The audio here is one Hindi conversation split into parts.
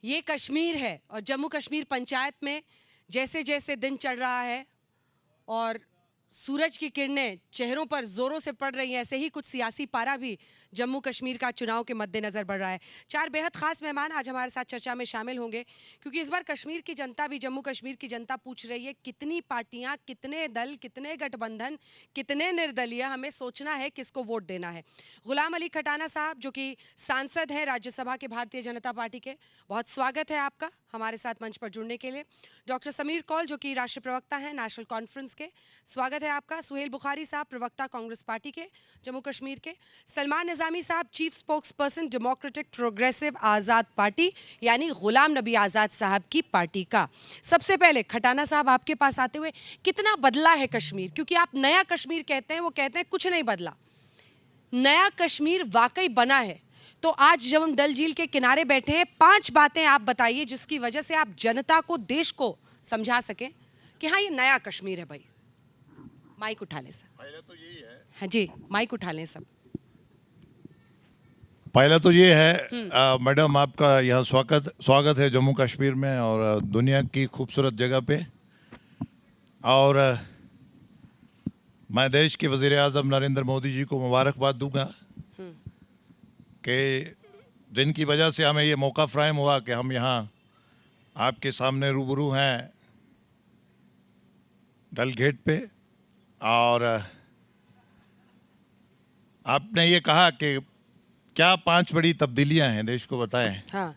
ये कश्मीर है और जम्मू कश्मीर पंचायत में जैसे जैसे दिन चढ़ रहा है और सूरज की किरणें चेहरों पर जोरों से पड़ रही हैं, ऐसे ही कुछ सियासी पारा भी जम्मू कश्मीर का चुनाव के मद्देनजर बढ़ रहा है। चार बेहद खास मेहमान आज हमारे साथ चर्चा में शामिल होंगे, क्योंकि इस बार कश्मीर की जनता भी, जम्मू कश्मीर की जनता पूछ रही है कितनी पार्टियां, कितने दल, कितने गठबंधन, कितने निर्दलीय, हमें सोचना है किसको वोट देना है। गुलाम अली खटाना साहब जो कि सांसद हैं राज्यसभा के भारतीय जनता पार्टी के, बहुत स्वागत है आपका हमारे साथ मंच पर जुड़ने के लिए। डॉक्टर समीर कौल जो कि राष्ट्रीय प्रवक्ता हैं नेशनल कॉन्फ्रेंस के, स्वागत है आपका। सुहेल बुखारी साहब प्रवक्ता कांग्रेस पार्टी के जम्मू कश्मीर के। सलमान निजामी साहब chief spokesperson democratic progressive Azad party यानी गुलाम नबी आज़ाद साहब की पार्टी का। सबसे पहले खटाना साहब आपके पास आते हुए, कितना बदला है कश्मीर? क्योंकि आप नया कश्मीर कहते हैं, वो कहते हैं कुछ नहीं बदला, नया कश्मीर वाकई बना है। तो आज जब हम डल झील के किनारे बैठे हैं, 5 बातें आप बताइए जिसकी वजह से आप जनता को, देश को समझा सकें कि हाँ ये नया कश्मीर है। भाई माइक उठा लें सब। पहले तो यही है, हाँ जी, माइक उठा लें सब। पहले तो ये है मैडम, आपका यहाँ स्वागत है जम्मू कश्मीर में और दुनिया की खूबसूरत जगह पे। और मैं देश के वज़ीर आज़म नरेंद्र मोदी जी को मुबारकबाद दूंगा कि जिनकी वजह से हमें ये मौका फ़राहम हुआ कि हम यहाँ आपके सामने रूबरू हैं डल गेट पे। और आपने ये कहा कि क्या 5 बड़ी तब्दीलियां हैं देश को बताएं। हाँ।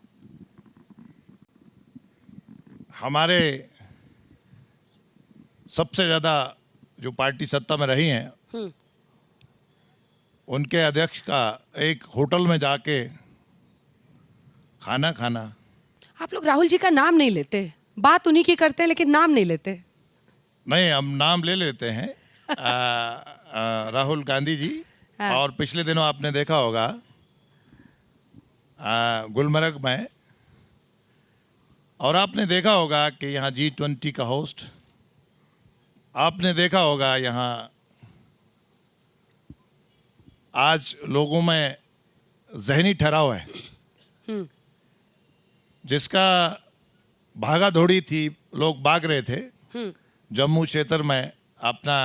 हमारे सबसे ज़्यादा जो पार्टी सत्ता में रही हैं उनके अध्यक्ष का एक होटल में जाके खाना खाना। आप लोग राहुल जी का नाम नहीं लेते, बात उन्हीं की करते हैं लेकिन नाम नहीं लेते। नहीं, हम नाम ले लेते हैं राहुल गांधी जी। हाँ। और पिछले दिनों आपने देखा होगा गुलमर्ग में, और आपने देखा होगा कि यहाँ G20 का होस्ट, आपने देखा होगा यहाँ आज लोगों में जहनी ठहराव है जिसका भागा दौड़ी थी, लोग भाग रहे थे जम्मू क्षेत्र में अपना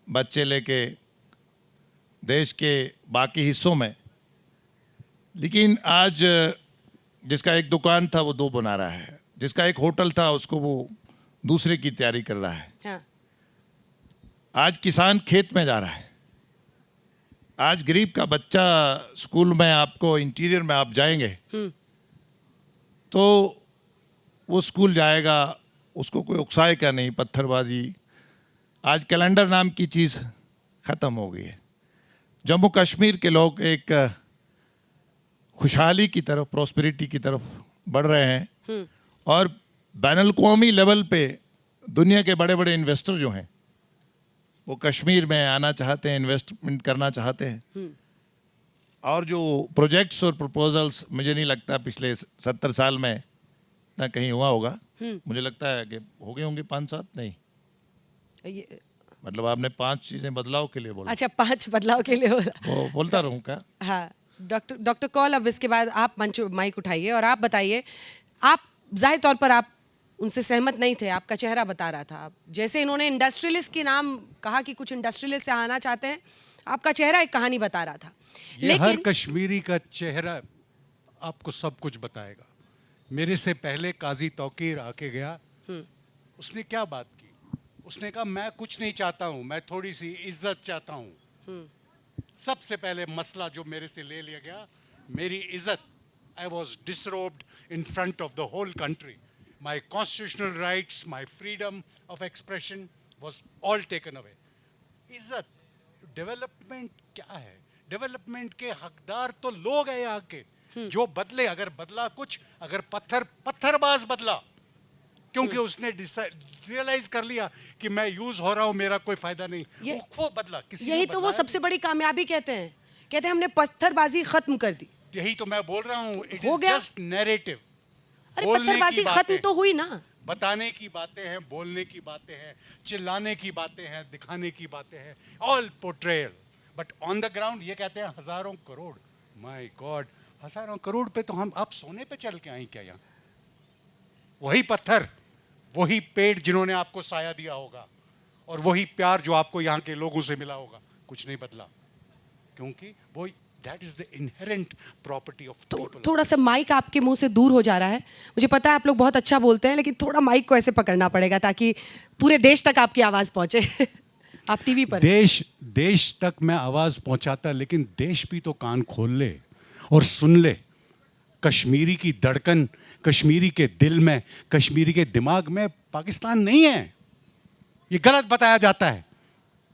बच्चे लेके देश के बाकी हिस्सों में। लेकिन आज जिसका एक दुकान था वो 2 बना रहा है, जिसका एक होटल था उसको वो दूसरे की तैयारी कर रहा है। हाँ। आज किसान खेत में जा रहा है, आज गरीब का बच्चा स्कूल में, आपको इंटीरियर में आप जाएंगे तो वो स्कूल जाएगा, उसको कोई उकसाएगा नहीं पत्थरबाजी। आज कैलेंडर नाम की चीज़ ख़त्म हो गई है। जम्मू कश्मीर के लोग एक खुशहाली की तरफ, प्रॉस्पेरिटी की तरफ बढ़ रहे हैं और बैनुल-अक़वामी लेवल पे दुनिया के बड़े बड़े इन्वेस्टर जो हैं वो कश्मीर में आना चाहते हैं, इन्वेस्टमेंट करना चाहते हैं। और जो प्रोजेक्ट्स और प्रपोजल्स, मुझे नहीं लगता पिछले 70 साल में ना कहीं हुआ होगा। मुझे लगता है कि हो गए होंगे 5-7, नहीं मतलब आपने 5 चीज़ें बदलाव के लिए बोला। अच्छा, 5 बदलाव के लिए वो बोलता रहूं क्या? हाँ डॉक्टर कौल, अब इसके बाद आप माइक उठाइए और आप बताइए। आप जाहिर तौर पर आप उनसे सहमत नहीं थे, आपका चेहरा बता रहा था। आप जैसे इन्होंने इंडस्ट्रियलिस्ट के नाम कहा कि कुछ इंडस्ट्रियलिस्ट से आना चाहते हैं, आपका चेहरा एक कहानी बता रहा था। लेकिन हर कश्मीरी का चेहरा आपको सब कुछ बताएगा। मेरे से पहले काजी तौकीर आके गया, उसने क्या बात की? उसने कहा मैं कुछ नहीं चाहता हूँ, मैं थोड़ी सी इज्जत चाहता हूँ। सबसे पहले मसला जो मेरे से ले लिया गया, मेरी इज्जत। I was disrobed in front of the whole country. My constitutional rights, my freedom of expression was all taken away. इज्जत। डेवलपमेंट क्या है? डेवलपमेंट के हकदार तो लोग हैं यहाँ के। जो बदले, अगर बदला कुछ, अगर पत्थरबाज बदला क्योंकि उसने रियलाइज कर लिया कि मैं यूज हो रहा हूं, मेरा कोई फायदा नहीं, वो बदला। किसी यही तो वो सबसे बड़ी कामयाबी कहते हैं, कहते हैं हमने पत्थरबाजी खत्म कर दी। यही तो मैं बोल रहा हूं, इट हो इज गया। Just narrative. अरे पत्थरबाजी खत्म तो हुई ना। बताने की बातें हैं, बोलने की बातें हैं, चिल्लाने की बातें हैं, दिखाने की बातें हैं, all portrayal. But on the ground ये कहते हैं हजारों करोड़। माय गॉड, हजारों करोड़ पे तो हम आप सोने पे चल के आए क्या यहाँ? वही पत्थर, वही पेड़ जिन्होंने आपको साया दिया होगा, और वही प्यार जो आपको यहाँ के लोगों से मिला होगा, कुछ नहीं बदला, क्योंकि वो that is the inherent property of people. थोड़ा सा माइक आपके मुंह से दूर हो जा रहा है। मुझे पता है आप लोग बहुत अच्छा बोलते हैं, लेकिन थोड़ा माइक को ऐसे पकड़ना पड़ेगा ताकि पूरे देश तक आपकी आवाज पहुंचे। आप टीवी पर देश तक मैं आवाज पहुंचाता, लेकिन देश भी तो कान खोल ले और सुन ले। कश्मीरी की धड़कन, कश्मीरी के दिल में, कश्मीरी के दिमाग में पाकिस्तान नहीं है। ये गलत बताया जाता है,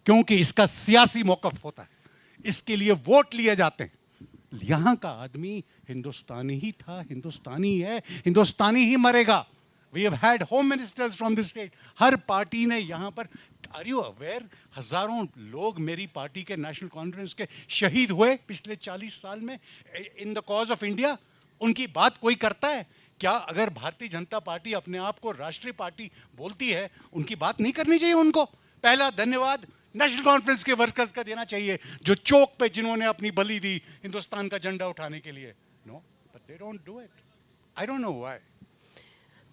क्योंकि इसका सियासी मौकफ होता है, इसके लिए वोट लिए जाते हैं। यहां का आदमी हिंदुस्तानी ही था, हिंदुस्तानी है, हिंदुस्तानी ही मरेगा। We have had home ministers from the state. हर पार्टी ने यहां पर, आर यू अवेयर, हजारों लोग मेरी पार्टी के नेशनल कॉन्फ्रेंस के शहीद हुए पिछले 40 साल में in the cause of India. उनकी बात कोई करता है क्या? अगर भारतीय जनता पार्टी अपने आप को राष्ट्रीय पार्टी बोलती है, उनकी बात नहीं करनी चाहिए उनको? पहला धन्यवाद नेशनल कॉन्फ्रेंस के वर्कर्स का देना चाहिए, जो चौक पे जिन्होंने अपनी बलि दी हिंदुस्तान का झंडा उठाने के लिए। No, but they don't do it. I don't know why.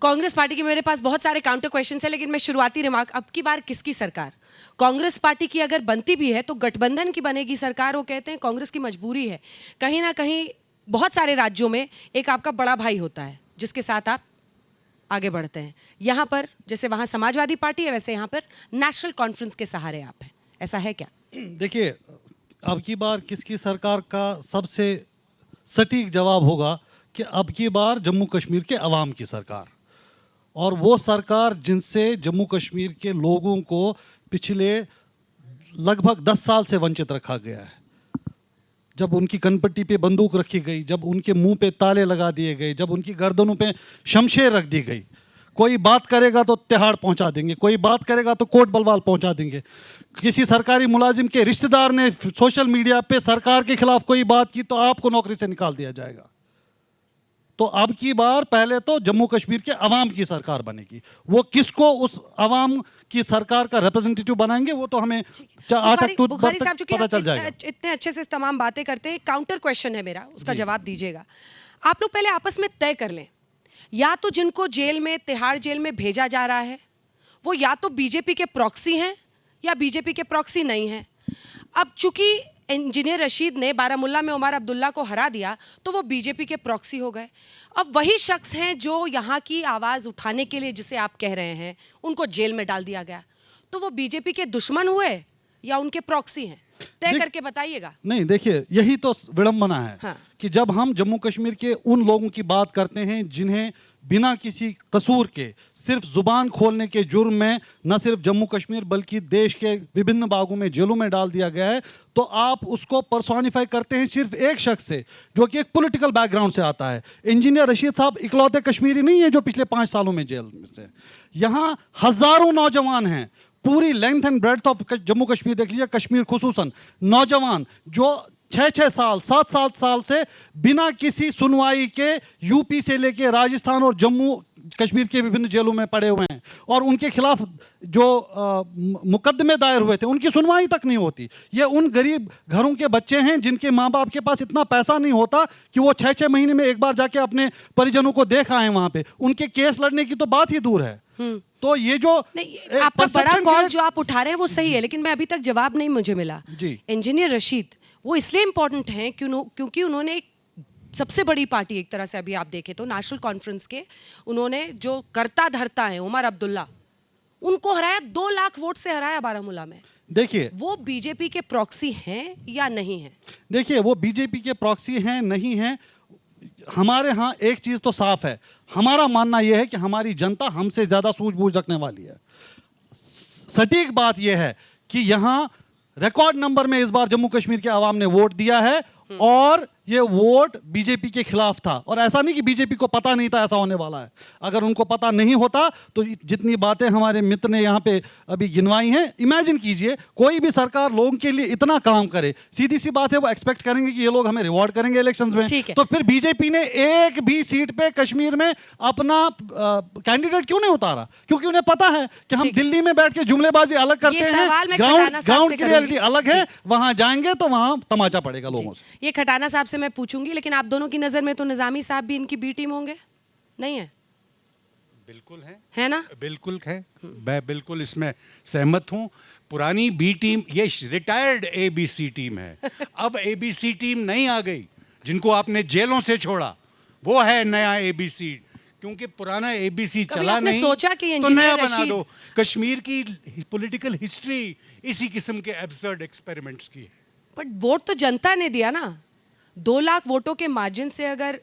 Congress party के मेरे पास बहुत सारे काउंटर क्वेश्चंस है, लेकिन मैं शुरुआती रिमार्क, अब की बार किसकी सरकार? कांग्रेस पार्टी की अगर बनती भी है तो गठबंधन की बनेगी सरकार। वो कहते हैं कांग्रेस की मजबूरी है। कहीं ना कहीं बहुत सारे राज्यों में एक आपका बड़ा भाई होता है जिसके साथ आप आगे बढ़ते हैं। यहाँ पर जैसे वहाँ समाजवादी पार्टी है, वैसे यहाँ पर नेशनल कॉन्फ्रेंस के सहारे आप हैं। ऐसा है क्या? देखिए, अब की बार किसकी सरकार का सबसे सटीक जवाब होगा कि अब की बार जम्मू कश्मीर के अवाम की सरकार, और वो सरकार जिनसे जम्मू कश्मीर के लोगों को पिछले लगभग 10 साल से वंचित रखा गया है। जब उनकी कनपट्टी पे बंदूक रखी गई, जब उनके मुंह पे ताले लगा दिए गए, जब उनकी गर्दनों पे शमशेर रख दी गई, कोई बात करेगा तो तिहाड़ पहुंचा देंगे, कोई बात करेगा तो कोट बलवाल पहुंचा देंगे। किसी सरकारी मुलाजिम के रिश्तेदार ने सोशल मीडिया पे सरकार के खिलाफ कोई बात की तो आपको नौकरी से निकाल दिया जाएगा। तो अब की बार पहले तो जम्मू कश्मीर के अवाम की सरकार बनेगी। वो किसको उस अवाम की सरकार का रिप्रेजेंटेटिव बनाएंगे वो तो हमें 8 अक्टूबर तक पता चल जाएगा। इतने अच्छे से तमाम बातें करते हैं, काउंटर क्वेश्चन है मेरा, उसका जवाब दीजिएगा। आप लोग पहले आपस में तय कर लें, या तो जिनको जेल में, तिहाड़ जेल में भेजा जा रहा है, वो या तो बीजेपी के प्रॉक्सी हैं या बीजेपी के प्रॉक्सी नहीं हैं। अब चूंकि इंजीनियर रशीद ने बारामुल्ला में उमर अब्दुल्ला को हरा दिया तो वो बीजेपी के प्रॉक्सी हो गए। अब वही शख्स हैं जो यहाँ की आवाज़ उठाने के लिए, जिसे आप कह रहे हैं, उनको जेल में डाल दिया गया, तो वो बीजेपी के दुश्मन हुए या उनके प्रॉक्सी हैं? तय करके बताइएगा। नहीं, देखिए, यही तो विडंबना है। हाँ। कि जब हम जम्मू कश्मीर के उन लोगों की बात करते हैं जिन्हें बिना किसी कसूर के सिर्फ जुबान खोलने के जुर्म में न सिर्फ जम्मू कश्मीर बल्कि देश के विभिन्न भागों में जेलों में डाल दिया गया है, तो आप उसको पर्सोनिफाई करते हैं सिर्फ एक शख्स से जो कि एक पॉलिटिकल बैकग्राउंड से आता है। इंजीनियर रशीद साहब इकलौते कश्मीरी नहीं है जो पिछले 5 सालों में जेल में से। यहाँ हजारों नौजवान हैं, पूरी length and breadth of Jammu Kashmir देख लीजिए, कश्मीर खुसूसन नौजवान जो 6-6 साल 7-7 साल से बिना किसी सुनवाई के यूपी से लेके राजस्थान और जम्मू कश्मीर के विभिन्न जेलों में पड़े हुए हैं, और उनके खिलाफ जो मुकदमे दायर हुए थे उनकी सुनवाई तक नहीं होती। ये उन गरीब घरों के बच्चे हैं जिनके माँ बाप के पास इतना पैसा नहीं होता कि वो 6-6 महीने में एक बार जाके अपने परिजनों को देख आए वहां पे। उनके केस लड़ने की तो बात ही दूर है। तो ये जो आपका बड़ा कॉज जो आप उठा रहे हैं वो सही है, लेकिन मैं अभी तक जवाब नहीं मुझे मिला। इंजीनियर रशीद वो इसलिए इंपॉर्टेंट हैं क्योंकि उन्होंने एक सबसे बड़ी पार्टी, एक तरह से अभी आप देखें तो नेशनल कॉन्फ्रेंस के, उन्होंने जो करता धरता है उमर अब्दुल्ला, उनको हराया, 2 लाख वोट से हराया बारामूला में। देखिए, वो बीजेपी के प्रॉक्सी हैं या नहीं हैं? देखिए, वो बीजेपी के प्रॉक्सी हैं नहीं हैं, हमारे यहाँ एक चीज तो साफ है, हमारा मानना यह है कि हमारी जनता हमसे ज्यादा सूझबूझ रखने वाली है। सटीक बात यह है कि यहाँ रिकॉर्ड नंबर में इस बार जम्मू कश्मीर के आवाम ने वोट दिया है, और ये वोट बीजेपी के खिलाफ था। और ऐसा नहीं कि बीजेपी को पता नहीं था ऐसा होने वाला है। अगर उनको पता नहीं होता तो जितनी बातें हमारे मित्र ने यहाँ पे अभी गिनवाई हैं, इमेजिन कीजिए कोई भी सरकार लोगों के लिए इतना काम करे, सीधी सी बात है वो एक्सपेक्ट करेंगे कि ये लोग हमें रिवॉर्ड करेंगे इलेक्शंस में। तो फिर बीजेपी ने एक भी सीट पे कश्मीर में अपना कैंडिडेट क्यों नहीं उतारा? क्योंकि उन्हें पता है कि हम दिल्ली में बैठ के जुमलेबाजी अलग करते हैं, ग्राउंड की रियलिटी अलग है, वहां जाएंगे तो वहां तमाचा पड़ेगा लोगों से। ये खटाना साहब से आपसे मैं पूछूंगी, लेकिन आप दोनों की नज़र में तो निज़ामी साहब भी इनकी बी टीम होंगे, नहीं है? बिल्कुल है ना? बिल्कुल है। मैं बिल्कुल इसमें सहमत हूँ। पुरानी बी टीम ये रिटायर्ड एबीसी टीम है। अब एबीसी टीम नहीं आ गई, जिनको आपने जेलों से छोड़ा, वो है नया एबीसी। क्योंकि पुराना एबीसी चला आपने नहीं, सोचा कि तो नया इंजीनियर बना रशीद- दो। कश्मीर की पॉलिटिकल हिस्ट्री इसी किस्म के एब्सर्ड एक्सपेरिमेंट्स की है। बट वोट तो जनता ने दिया ना। 2 लाख वोटों के मार्जिन से अगर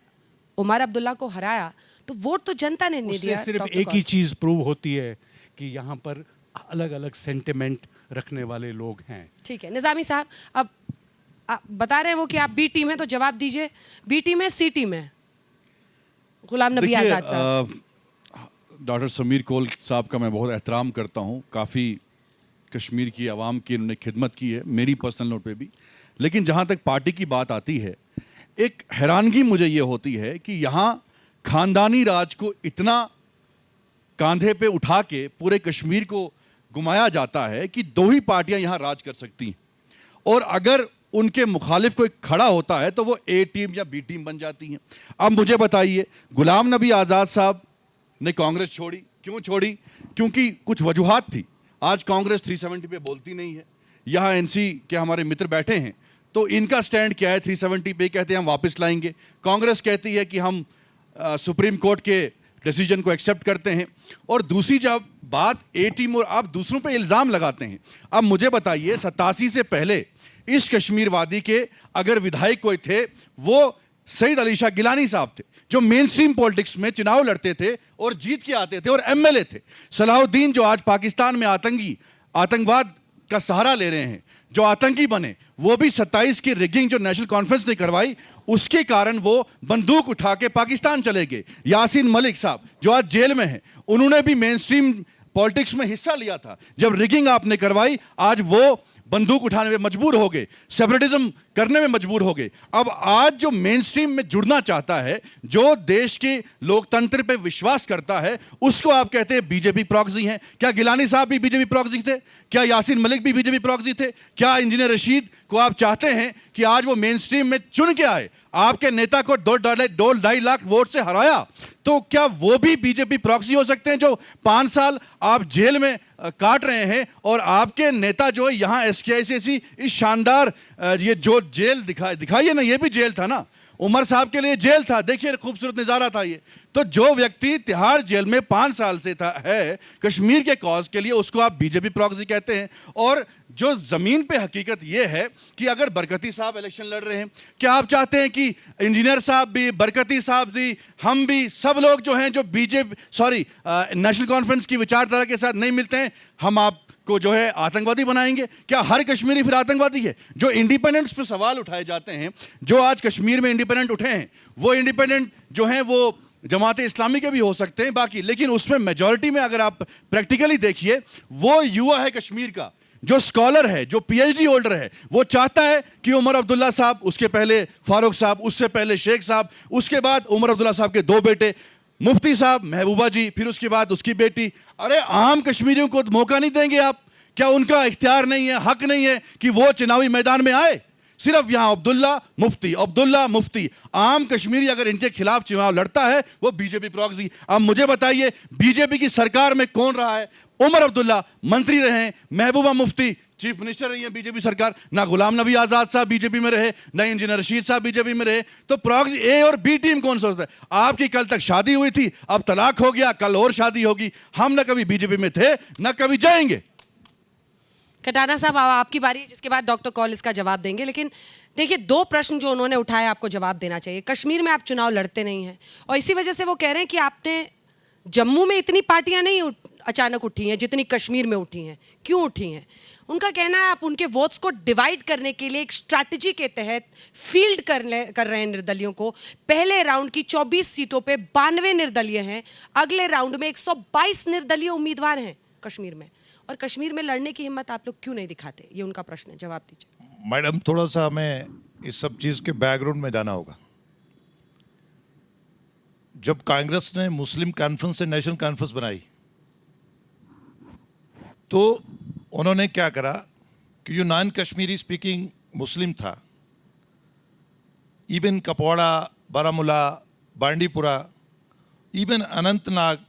उमर अब्दुल्ला को हराया तो वोट तो जनता ने नहीं उससे दिया। सिर्फ डॉक्टर एक ही कौल। चीज प्रूव होती है कि यहाँ पर अलग अलग सेंटिमेंट रखने वाले लोग हैं। ठीक है निज़ामी साहब, अब आप बता रहे हैं वो कि आप बी टीम है, तो जवाब दीजिए, बी टीम है सी टीम है? गुलाम नबी देखिए, आज़ाद साहब। डॉक्टर समीर कौल साहब का मैं बहुत एहतराम करता हूँ, काफ़ी कश्मीर की आवाम की उन्होंने खिदमत की है, मेरी पर्सनल नोट पे भी। लेकिन जहाँ तक पार्टी की बात आती है, एक हैरानगी मुझे ये होती है कि यहाँ खानदानी राज को इतना कांधे पे उठा के पूरे कश्मीर को घुमाया जाता है कि 2 ही पार्टियां यहाँ राज कर सकती हैं, और अगर उनके मुखालिफ कोई खड़ा होता है तो वो ए टीम या बी टीम बन जाती हैं। अब मुझे बताइए, गुलाम नबी आज़ाद साहब ने कांग्रेस छोड़ी, क्यों छोड़ी? क्योंकि कुछ वजूहात थी। आज कांग्रेस 370 पे बोलती नहीं है। यहाँ एनसी के हमारे मित्र बैठे हैं, तो इनका स्टैंड क्या है? 370 पे कहते हैं हम वापस लाएंगे। कांग्रेस कहती है कि हम सुप्रीम कोर्ट के डिसीजन को एक्सेप्ट करते हैं। और दूसरी जब बात ए टीम, और आप दूसरों पे इल्ज़ाम लगाते हैं। अब मुझे बताइए, 87 से पहले इस कश्मीर वादी के अगर विधायक कोई थे, वो सईद अली शाह गिलानी साहब थे, जो मेन स्ट्रीम पॉलिटिक्स में चुनाव लड़ते थे और जीत के आते थे और एमएलए थे। सलाहुद्दीन जो आज पाकिस्तान में आतंकवाद का सहारा ले रहे हैं, जो आतंकी बने, वो भी 27 की रिगिंग जो नेशनल कॉन्फ्रेंस ने करवाई, उसके कारण वो बंदूक उठा के पाकिस्तान चले गए। यासीन मलिक साहब जो आज जेल में हैं, उन्होंने भी मेन स्ट्रीम पॉलिटिक्स में हिस्सा लिया था। जब रिगिंग आपने करवाई, आज वो बंदूक उठाने में मजबूर हो गए, सेपरेटिज्म करने में मजबूर हो गए। अब आज जो मेन स्ट्रीम में जुड़ना चाहता है, जो देश के लोकतंत्र पे विश्वास करता है, उसको आप कहते हैं बीजेपी प्रॉक्सी हैं। क्या गिलानी साहब भी बीजेपी प्रॉक्सी थे? क्या यासीन मलिक भी बीजेपी प्रॉक्सी थे? क्या इंजीनियर रशीद को आप चाहते हैं कि आज वो मेन स्ट्रीम में चुन के आए? आपके नेता को 2.5 लाख वोट से हराया, तो क्या वो भी बीजेपी प्रॉक्सी हो सकते हैं? जो 5 साल आप जेल में काट रहे हैं, और आपके नेता जो है यहाँ SKICC इस शानदार ये जो जेल दिखाइए ना, ये भी जेल था ना, उमर साहब के लिए जेल था। देखिए खूबसूरत नज़ारा था ये। तो जो व्यक्ति तिहाड़ जेल में 5 साल से है कश्मीर के कॉज के लिए, उसको आप बीजेपी प्रॉक्सी कहते हैं। और जो जमीन पे हकीकत ये है कि अगर बरकती साहब इलेक्शन लड़ रहे हैं, क्या आप चाहते हैं कि इंजीनियर साहब भी, बरकती साहब भी, हम भी, सब लोग जो हैं जो नेशनल कॉन्फ्रेंस की विचारधारा के साथ नहीं मिलते हैं, हम आपको जो है आतंकवादी बनाएंगे? क्या हर कश्मीरी फिर आतंकवादी है? जो इंडिपेंडेंस पे सवाल उठाए जाते हैं, जो आज कश्मीर में इंडिपेंडेंट उठे हैं, वो इंडिपेंडेंट जो हैं वो जमात इस्लामी के भी हो सकते हैं बाकी, लेकिन उसमें मेजॉरिटी में अगर आप प्रैक्टिकली देखिए, वो युवा है कश्मीर का, जो स्कॉलर है, जो PhD होल्डर है, वो चाहता है कि उमर अब्दुल्ला साहब, उसके पहले फारूक साहब, उससे पहले शेख साहब, उसके बाद उमर अब्दुल्ला साहब के 2 बेटे, मुफ्ती साहब, महबूबा जी, फिर उसके बाद उसकी बेटी। अरे आम कश्मीरियों को मौका नहीं देंगे आप? क्या उनका इख्तियार नहीं है, हक नहीं है कि वो चुनावी मैदान में आए? सिर्फ यहाँ अब्दुल्ला मुफ्ती। आम कश्मीरी अगर इनके खिलाफ चुनाव लड़ता है, वो बीजेपी प्रॉक्सी। अब मुझे बताइए, बीजेपी की सरकार में कौन रहा है? उमर अब्दुल्ला मंत्री रहे हैं, महबूबा मुफ्ती चीफ मिनिस्टर रही है बीजेपी सरकार, ना गुलाम नबी आज़ाद साहब बीजेपी में रहे, ना इंजीनियर रशीद साहब बीजेपी में रहे। तो प्रॉक्सी ए और बी टीम कौन सोचता है? आपकी कल तक शादी हुई थी, अब तलाक हो गया, कल और शादी होगी। हम ना कभी बीजेपी में थे, ना कभी जाएंगे। कटाना साहब, आपकी बारी है, जिसके बाद डॉक्टर कौल इसका जवाब देंगे। लेकिन देखिए, 2 प्रश्न जो उन्होंने उठाए आपको जवाब देना चाहिए। कश्मीर में आप चुनाव लड़ते नहीं हैं, और इसी वजह से वो कह रहे हैं कि आपने जम्मू में इतनी पार्टियां नहीं अचानक उठी हैं जितनी कश्मीर में उठी हैं। क्यों उठी हैं? उनका कहना है आप उनके वोट्स को डिवाइड करने के लिए एक स्ट्रैटेजी के तहत फील्ड कर रहे हैं निर्दलियों को। पहले राउंड की 24 सीटों पे 92 निर्दलीय हैं, अगले राउंड में 122 निर्दलीय उम्मीदवार हैं कश्मीर में, और कश्मीर में लड़ने की हिम्मत आप लोग क्यों नहीं दिखाते? ये उनका प्रश्न है, जवाब दीजिए। मैडम, थोड़ा सा हमें इस सब चीज़ के बैकग्राउंड में जाना होगा। जब कांग्रेस ने मुस्लिम कॉन्फ्रेंस से नेशनल कॉन्फ्रेंस बनाई, तो उन्होंने क्या करा कि जो नॉन कश्मीरी स्पीकिंग मुस्लिम था, even Kupwara, Baramulla, Bandipora, even Anantnag,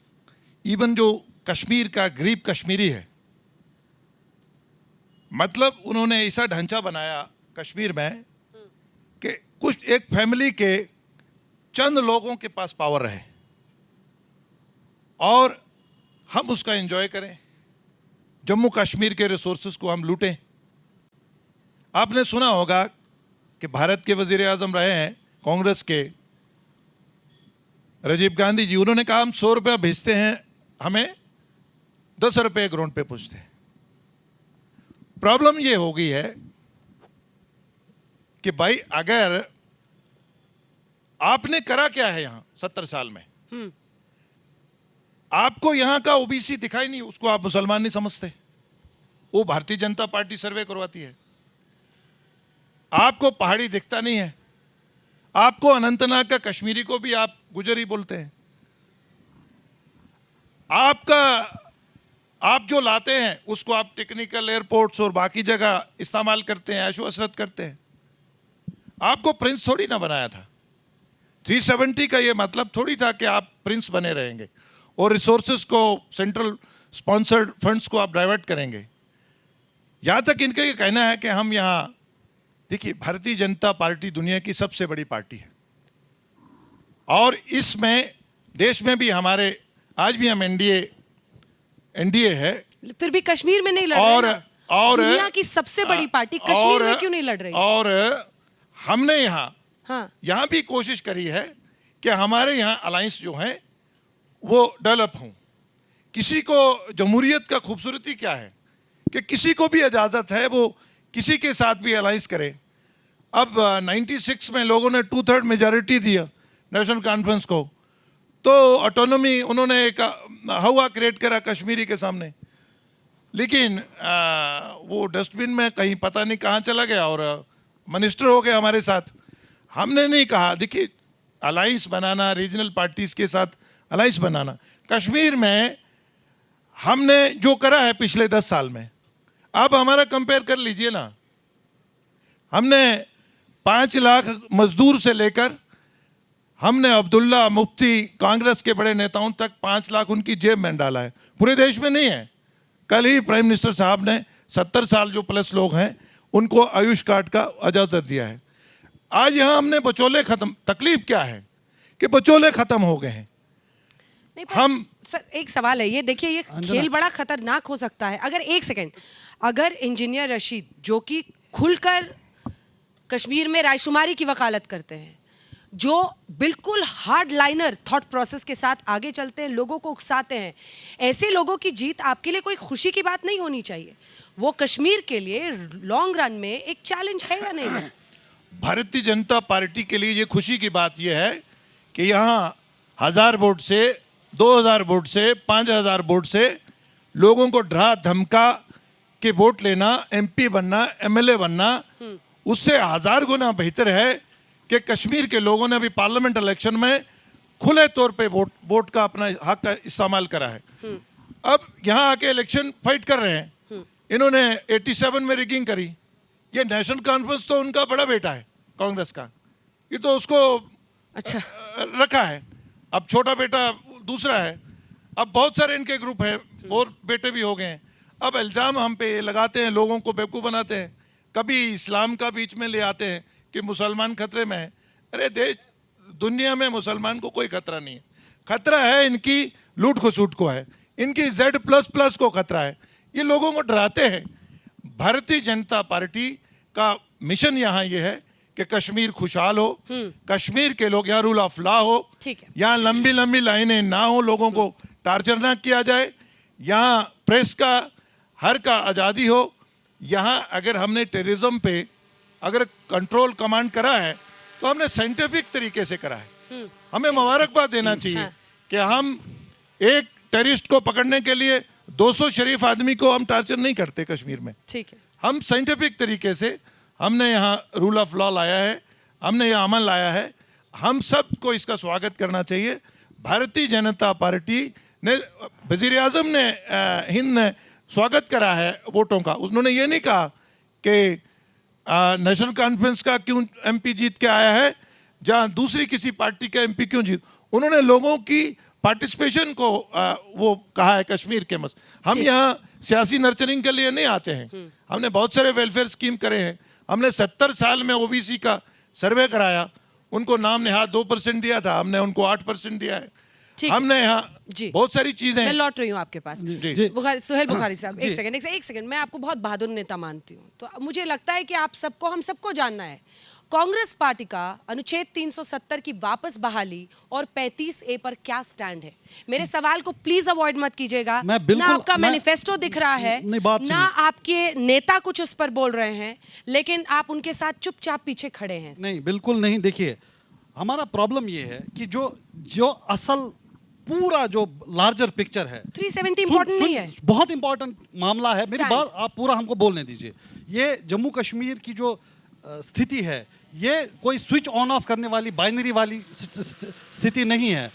even जो कश्मीर का गरीब कश्मीरी है, मतलब उन्होंने ऐसा ढांचा बनाया कश्मीर में कि कुछ एक फैमिली के चंद लोगों के पास पावर रहे और हम उसका एंजॉय करें, जम्मू कश्मीर के रिसोर्सेज को हम लूटें। आपने सुना होगा कि भारत के वजीर आजम रहे हैं कांग्रेस के राजीव गांधी जी, उन्होंने कहा हम 100 रुपया भेजते हैं, हमें 10 रुपये ग्राउंड पे पूछते हैं। प्रॉब्लम ये हो गई है कि भाई अगर आपने करा क्या है यहां 70 साल में, आपको यहां का ओबीसी दिखाई नहीं, उसको आप मुसलमान नहीं समझते, वो भारतीय जनता पार्टी सर्वे करवाती है। आपको पहाड़ी दिखता नहीं है, आपको अनंतनाग का कश्मीरी को भी आप गुजरी बोलते हैं। आप जो लाते हैं उसको आप टेक्निकल एयरपोर्ट्स और बाकी जगह इस्तेमाल करते हैं, ऐशो असरत करते हैं। आपको प्रिंस थोड़ी ना बनाया था। 370 का ये मतलब थोड़ी था कि आप प्रिंस बने रहेंगे और रिसोर्सेज को, सेंट्रल स्पॉन्सर्ड फंड्स को आप डाइवर्ट करेंगे। यहां तक इनका ये कहना है कि हम यहां, देखिए भारतीय जनता पार्टी दुनिया की सबसे बड़ी पार्टी है और इसमें देश में भी हमारे, आज भी हम एनडीए है, फिर भी कश्मीर में नहीं लड़ रहे ना। और दुनिया की सबसे बड़ी पार्टी कश्मीर में क्यों नहीं लड़ रही? और हमने हाँ, यहाँ भी कोशिश करी है कि हमारे यहाँ अलायंस जो है वो डेवलप हों। किसी को जमहूरियत का खूबसूरती क्या है कि किसी को भी इजाज़त है वो किसी के साथ भी अलायंस करे। अब 96 में लोगों ने 2/3 मेजॉरिटी दिया नेशनल कॉन्फ्रेंस को, तो ऑटोनॉमी उन्होंने एक हवा क्रिएट करा कश्मीरी के सामने, लेकिन वो डस्टबिन में कहीं पता नहीं कहाँ चला गया और मिनिस्टर हो गए हमारे साथ। हमने नहीं कहा, देखिए अलायंस बनाना, रीजनल पार्टीज के साथ अलायंस बनाना, कश्मीर में हमने जो करा है पिछले 10 साल में, आप हमारा कंपेयर कर लीजिए ना। हमने 5 लाख मजदूर से लेकर हमने अब्दुल्ला मुफ्ती कांग्रेस के बड़े नेताओं तक 5 लाख उनकी जेब में डाला है, पूरे देश में नहीं है। कल ही प्राइम मिनिस्टर साहब ने 70 साल जो प्लस लोग हैं उनको आयुष कार्ड का इजाजत दिया है। आज यहाँ हमने बचौले खत्म, तकलीफ क्या है कि बचौले खत्म हो गए हैं। नहीं, हम सर एक सवाल है ये, देखिए ये खेल बड़ा खतरनाक हो सकता है। अगर एक सेकंड, अगर इंजीनियर रशीद जो कि खुलकर कश्मीर में रायशुमारी की वकालत करते हैं, जो बिल्कुल हार्ड लाइनर थॉट प्रोसेस के साथ आगे चलते हैं, लोगों को उकसाते हैं, ऐसे लोगों की जीत आपके लिए कोई खुशी की बात नहीं होनी चाहिए? वो कश्मीर के लिए लॉन्ग रन में एक चैलेंज है या नहीं? भारतीय जनता पार्टी के लिए ये खुशी की बात यह है कि यहाँ 1000 वोट से, 2000 वोट से, 5000 वोट से लोगों को डरा धमका के वोट लेना, एमपी बनना, एमएलए बनना, उससे 1000 गुना बेहतर है कि कश्मीर के लोगों ने अभी पार्लियामेंट इलेक्शन में खुले तौर पे वोट का अपना हक का इस्तेमाल करा है। अब यहाँ आके इलेक्शन फाइट कर रहे हैं। इन्होंने 87 में रिगिंग करी। ये नेशनल कॉन्फ्रेंस तो उनका बड़ा बेटा है कांग्रेस का, ये तो उसको अच्छा रखा है। अब छोटा बेटा दूसरा है, अब बहुत सारे इनके ग्रुप है और बेटे भी हो गए हैं। अब इल्ज़ाम हम पे लगाते हैं, लोगों को बेवकूफ़ बनाते हैं, कभी इस्लाम का बीच में ले आते हैं कि मुसलमान खतरे में है। अरे देश दुनिया में मुसलमान को कोई खतरा नहीं है, खतरा है इनकी लूट खसूट को है, इनकी Z++ को खतरा है। ये लोगों को डराते हैं। भारतीय जनता पार्टी का मिशन यहाँ ये है कि कश्मीर खुशहाल हो, कश्मीर के लोग यहाँ रूल ऑफ लॉ हो, यहाँ लंबी लंबी लाइनें ना हो, लोगों को टार्चर ना किया जाए, यहाँ प्रेस का हर का आज़ादी हो। यहाँ अगर हमने टेररिज्म पे अगर कंट्रोल कमांड करा है तो हमने साइंटिफिक तरीके से करा है। हमें मुबारकबाद देना चाहिए कि हम एक टेररिस्ट को पकड़ने के लिए 200 शरीफ आदमी को हम टार्चर नहीं करते कश्मीर में। ठीक है, हम साइंटिफिक तरीके से हमने यहाँ रूल ऑफ लॉ लाया है, हमने यहाँ अमल लाया है। हम सबको इसका स्वागत करना चाहिए। भारतीय जनता पार्टी ने, वजीर आजम ने हिंद ने स्वागत करा है वोटों का। उन्होंने ये नहीं कहा कि नेशनल कॉन्फ्रेंस का क्यों एमपी जीत के आया है, जहां दूसरी किसी पार्टी का एमपी क्यों जीत। उन्होंने लोगों की पार्टिसिपेशन को वो कहा है कश्मीर के हम यहाँ सियासी नर्चरिंग के लिए नहीं आते हैं। हमने बहुत सारे वेलफेयर स्कीम करे हैं। हमने 70 साल में ओबीसी का सर्वे कराया, उनको नाम नेहाद 2% दिया था, हमने उनको 8% दिया है। हमने यहाँ बहुत सारी चीजें। मैं लौट रही हूँ आपके पास। सुहेल बुखारी साहब, एक सेकंड, मैं आपको बहुत बहादुर नेता मानती हूँ, तो मुझे लगता है कि आप सबको, हम सबको जानना है कांग्रेस पार्टी का अनुच्छेद 370 की वापस बहाली और 35A पर क्या स्टैंड है। मेरे सवाल को प्लीज अवॉइड मत कीजिएगा। ना आपका मैनिफेस्टो दिख रहा है, ना आपके नेता कुछ उस पर बोल रहे हैं, लेकिन आप उनके साथ चुपचाप पीछे खड़े हैं। नहीं, बिल्कुल नहीं। देखिए, हमारा प्रॉब्लम ये है कि जो असल पूरा जो लार्जर पिक्चर है, 370 इंपॉर्टेंट नहीं है, बहुत इंपॉर्टेंट मामला है। मेरी बात आप पूरा हमको बोलने दीजिए। ये जम्मू कश्मीर की जो स्थिति है, ये कोई स्विच ऑन ऑफ करने वाली बाइनरी वाली स्थिति नहीं है।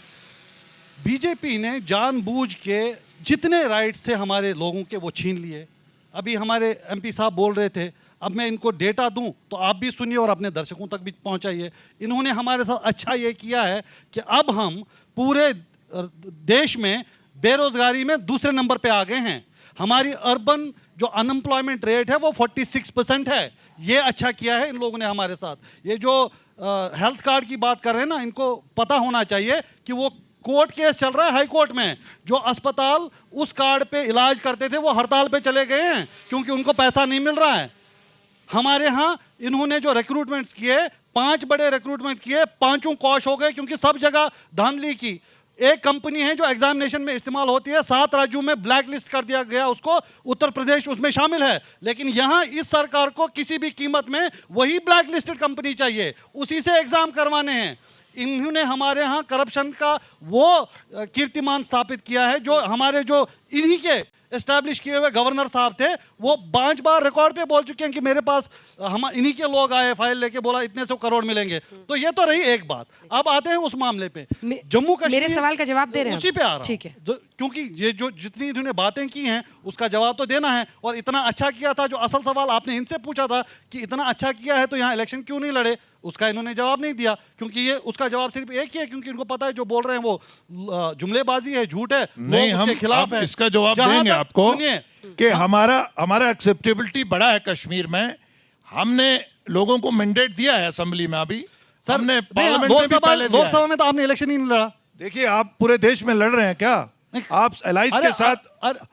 बीजेपी ने जानबूझ के जितने राइट्स थे हमारे लोगों के वो छीन लिए। अभी हमारे एमपी साहब बोल रहे थे, अब मैं इनको डेटा दूं तो आप भी सुनिए और अपने दर्शकों तक भी पहुंचाइए। इन्होंने हमारे साथ अच्छा ये किया है कि अब हम पूरे देश में बेरोजगारी में दूसरे नंबर पे आ गए हैं। हमारी अर्बन जो अनएम्प्लॉयमेंट रेट है वो 46% है। ये अच्छा किया है इन लोगों ने हमारे साथ। ये जो हेल्थ कार्ड की बात कर रहे हैं ना, इनको पता होना चाहिए कि वो कोर्ट केस चल रहा है हाई कोर्ट में। जो अस्पताल उस कार्ड पे इलाज करते थे वो हड़ताल पे चले गए हैं क्योंकि उनको पैसा नहीं मिल रहा है। हमारे यहाँ इन्होंने जो रिक्रूटमेंट्स किए, 5 बड़े रिक्रूटमेंट किए, 5 कॉश हो गए क्योंकि सब जगह धांधली की। एक कंपनी है जो एग्जामिनेशन में इस्तेमाल होती है, 7 राज्यों में ब्लैक लिस्ट कर दिया गया उसको, उत्तर प्रदेश उसमें शामिल है। लेकिन यहाँ इस सरकार को किसी भी कीमत में वही ब्लैक लिस्टेड कंपनी चाहिए, उसी से एग्जाम करवाने हैं। इन्होंने हमारे यहाँ करप्शन का वो कीर्तिमान स्थापित किया है जो हमारे जो इन्हीं के एस्टैब्लिश किए हुए गवर्नर साहब थे, वो 5 बार रिकॉर्ड पे बोल चुके हैं कि मेरे पास हम इन्हीं के लोग आए, फाइल लेके बोला इतने से करोड़ मिलेंगे। तो ये तो रही एक बात। अब आते हैं उस मामले पे। जम्मू कश्मीर, मेरे सवाल का जवाब दे रहे हैं, उसी पे आ रहा। ठीक है, क्योंकि ये जो जितनी इन्होंने बातें की हैं उसका जवाब तो देना है। और इतना अच्छा किया था, जो असल सवाल आपने इनसे पूछा था कि इतना अच्छा किया है तो यहाँ इलेक्शन क्यों नहीं लड़े, उसका इन्होंने जवाब नहीं दिया। क्योंकि ये उसका जवाब सिर्फ एक ही है, क्योंकि इनको पता है जो बोल रहे हैं वो जुमलेबाजी है, झूठ है, नहीं, हम खिलाफ है। इसका जवाब देंगे आपको कि हमारा एक्सेप्टेबिलिटी बड़ा है कश्मीर में। हमने लोगों को मैंडेट दिया है असेंबली में। अभी सर हमने पार्लियामेंट में भी पहले दिया है। लोकसभा में तो आपने इलेक्शन ही नहीं लड़ा। देखिए, आप पूरे देश में लड़ रहे हैं क्या? आप अलाइज के साथ,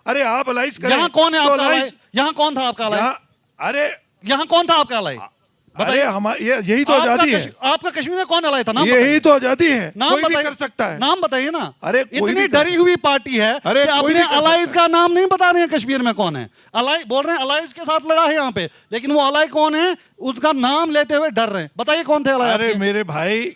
अरे आप अलाइज करें। यहाँ कौन है आपका अलाइज? यहाँ कौन था आपका अलाइज? अरे यहाँ कौन था आपका अलाइज? अरे यही तो आजादी है। आपका कश्मीर में कौन अलाइज था? नाम यही तो आजादी है, नाम कोई भी कर सकता है। नाम बताइए ना। अरे इतनी डरी हुई पार्टी है कि अपने अलाइज का नाम नहीं बता रहे हैं कश्मीर में कौन है। अलाइज बोल रहे हैं, अलाइज के साथ लड़ा है यहाँ पे, लेकिन वो अलाइज कौन है उसका नाम लेते हुए डर रहे हैं। बताइए कौन थे अलाइज? अरे मेरे भाई,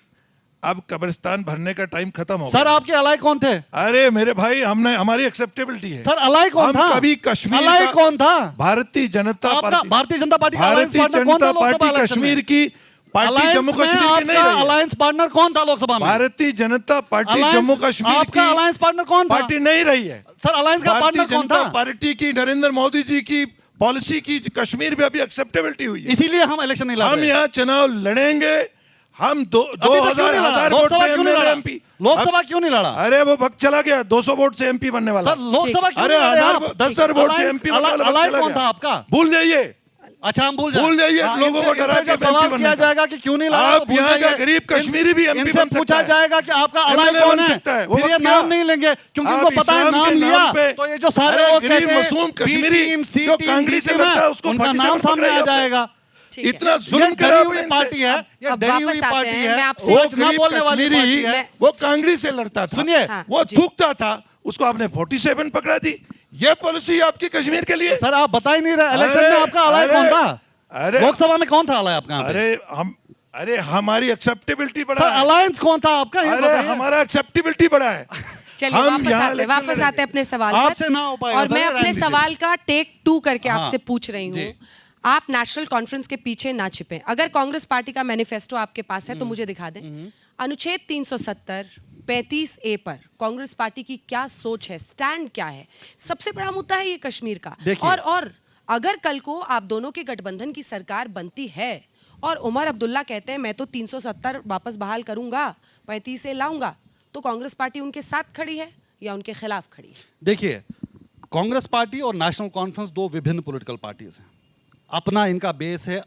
अब कब्रिस्तान भरने का टाइम खत्म हो गया। सर आपके अलाइ कौन थे? अरे मेरे भाई, हमारी एक्सेप्टेबिलिटी है। सर अलाइ कौन था? कभी कश्मीर अलाइ कौन था? भारतीय जनता पार्टी। भारतीय जनता पार्टी कश्मीर की पार्टी जम्मू कश्मीर की नहीं रही। अलायंस पार्टनर कौन था लोकसभा में? भारतीय जनता पार्टी जम्मू कश्मीर आपका अलायंस पार्टनर कौन था? पार्टी नहीं रही है। सर अलायंस का पार्टनर कौन था? पार्टी की नरेंद्र मोदी जी की पॉलिसी की कश्मीर में अभी एक्सेप्टेबिलिटी हुई है, इसीलिए हम इलेक्शन नहीं लड़ रहे। हम यहाँ चुनाव लड़ेंगे। हम 2000 वोट से एमपी। लोकसभा क्यों नहीं लड़ा? अरे वो वक्त चला गया, 200 वोट से एमपी बनने वाला। लोकसभा क्यों अरे 10,000 वोट से एमपी बनने वाला अलाइ कौन था आपका? भूल जाइए। अच्छा, हम भूल जाइए। लोगों को डरा के सवाल किया जाएगा कि क्यों नहीं लड़ा। आप यहाँ का गरीब कश्मीरी भी एमपी बन सकता है। पूछा जाएगा कि आपका अलाइ कौन है, फिर ये नाम नहीं लेंगे क्योंकि उनको पता है नाम लिया तो ये जो सारे लोग गरीब मासूम कश्मीरी जो कांग्रेस से लड़ता है उसको उनका नाम सामने आ जाएगा। इतना जुल्म करा हुई पार्टी है, ये डरी हुई पार्टी है, वो गरीब कश्मीरी वो कांग्रेस से लड़ता था। सुनिए, वो थूकता था, उसको आपने 47 पकड़ा दी। ये पॉलिसी आपकी कश्मीर के लिए। सर आप बता ही नहीं रहे, इलेक्शन में आपका अलाइ कौन था? अरे लोकसभा में कौन था अलाइ आपका? अरे हमारी एक्सेप्टेबिलिटी बड़ा है। अलायंस कौन था आपका? अरे हमारा एक्सेप्टेबिलिटी बड़ा है। चलिए वापस आते अपने सवाल आपसे ना हो पाएगा। और मैं अपने सवाल का टेक 2 करके आपसे पूछ रही हूँ। आप नेशनल कॉन्फ्रेंस के पीछे ना छिपें। अगर कांग्रेस पार्टी का मैनिफेस्टो आपके पास है तो मुझे दिखा दें। अनुच्छेद 370 35A पर कांग्रेस पार्टी की क्या सोच है, स्टैंड क्या है? सबसे बड़ा मुद्दा है ये कश्मीर का। और अगर कल को आप दोनों के गठबंधन की सरकार बनती है और उमर अब्दुल्ला कहते हैं मैं तो 370 वापस बहाल करूंगा, 35 से लाऊंगा, तो कांग्रेस पार्टी उनके साथ खड़ी है या उनके खिलाफ खड़ी है? देखिए, कांग्रेस पार्टी और नेशनल कॉन्फ्रेंस दो विभिन्न पॉलिटिकल पार्टीज हैं। अपना इनका बेस है,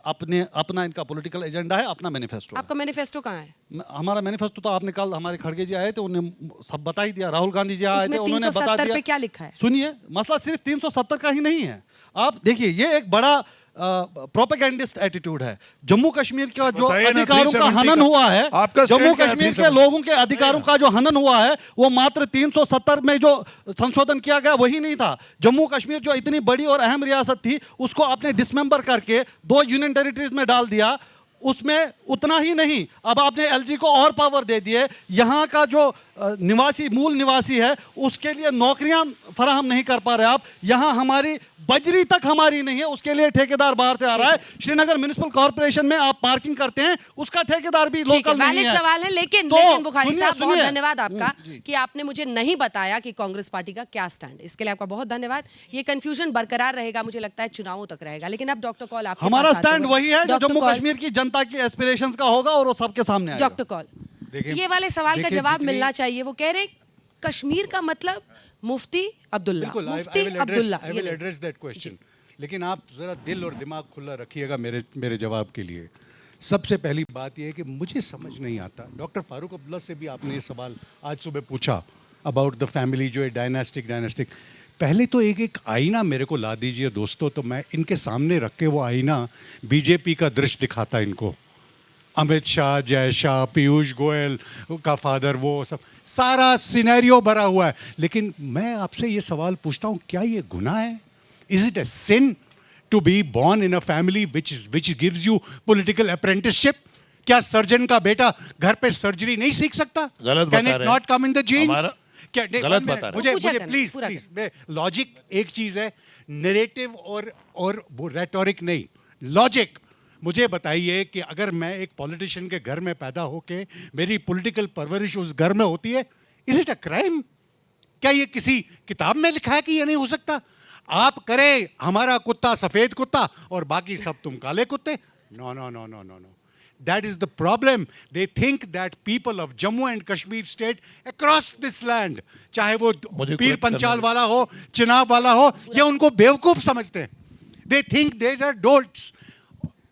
अपना इनका पॉलिटिकल एजेंडा है, अपना मैनिफेस्टो। आपका मैनिफेस्टो कहाँ है? हमारा मैनिफेस्टो तो आपने कल, हमारे खड़गे जी आए थे, उन्होंने सब बता ही दिया। राहुल गांधी जी आए थे, उसमें उन्होंने बता 370 दिया। पे क्या लिखा है? सुनिए, मसला सिर्फ 370 का ही नहीं है। आप देखिए, ये एक बड़ा प्रोपेगेंडिस्ट एटीट्यूड है। जम्मू कश्मीर का जो बताइए ना, अधिकारों का 370 हनन हुआ है, आपका जम्मू स्टैंड क्या है कश्मीर के 370? लोगों के अधिकारों का जो हनन हुआ है, वो मात्र 370 में जो संशोधन किया गया वही नहीं था। जम्मू कश्मीर जो इतनी बड़ी और अहम रियासत थी, उसको आपने डिसमेंबर करके 2 यूनियन टेरिटरीज में डाल दिया। उसमें उतना ही नहीं, अब आपने एलजी को और पावर दे दिए। यहाँ का जो निवासी, मूल निवासी है, उसके लिए नौकरियां फराहम नहीं कर पा रहे आप। यहाँ हमारी बजरी तक हमारी नहीं है, उसके लिए ठेकेदार बाहर से आ रहा है। श्रीनगर म्युनिसिपल कॉर्पोरेशन में आप पार्किंग करते हैं, उसका ठेकेदार भी लोकल नहीं वैलिड है। सवाल है, लेकिन बुखारी साहब बहुत धन्यवाद आपका कि आपने मुझे नहीं बताया कि कांग्रेस पार्टी का क्या स्टैंड है। इसके लिए आपका बहुत धन्यवाद। ये कंफ्यूजन बरकरार रहेगा, मुझे लगता है चुनावों तक रहेगा। लेकिन अब डॉक्टर कॉल, आपके हमारा पास आते स्टैंड हुए। वही है जो डॉक्टर जम्मू कौल, कश्मीर की जनता की एस्पिरेशंस का होगा, और वो सबके सामने आएगा। डॉक्टर कॉल, देखिए, ये वाले सवाल का देखिए, जवाब जितनी- मिलना चाहिए। वो कह रहे कश्मीर का मतलब मुफ्ती अब्दुल्ला, बिल्कुल, मुफ्ती Abdullah. I will address that question. लेकिन आप जरा दिल और दिमाग खुला रखिएगा मेरे जवाब के लिए। सबसे पहली बात यह है कि मुझे समझ नहीं आता, डॉक्टर फारूक अब्दुल्ला से भी आपने ये सवाल आज सुबह पूछा अबाउट द फैमिली, जो है डायनास्टिक। पहले तो एक आईना मेरे को ला दीजिए दोस्तों, तो मैं इनके सामने रख के वो आईना बीजेपी का दृश्य दिखाता इनको। अमित शाह, जय शाह, पीयूष गोयल का फादर, वो सब सारा सिनेरियो भरा हुआ है। लेकिन मैं आपसे ये सवाल पूछता हूँ, क्या ये गुनाह है? Is it a sin to be born in a family which gives you political apprenticeship? क्या सर्जन का बेटा घर पे सर्जरी नहीं सीख सकता? गलत कैन बता इट रहे not come in the genes? हमारा- क्या गलत बता रहे मुझे पूरा मुझे करना, प्लीज पूरा प्लीज लॉजिक एक चीज है, नैरेटिव और वो रेटोरिक नहीं, लॉजिक। मुझे बताइए कि अगर मैं एक पॉलिटिशियन के घर में पैदा होके मेरी पॉलिटिकल परवरिश उस घर में होती है, इज इट अ क्राइम? क्या ये किसी किताब में लिखा है कि ये नहीं हो सकता? आप करें हमारा कुत्ता सफेद कुत्ता और बाकी सब तुम काले कुत्ते? No no no no no no. That is the problem. They think that people of Jammu and Kashmir state across this land, चाहे वो मुझे पीर quote करना पंचाल है। वाला हो, चिनाब वाला हो, ये उनको बेवकूफ समझते हैं। They think they are dolts.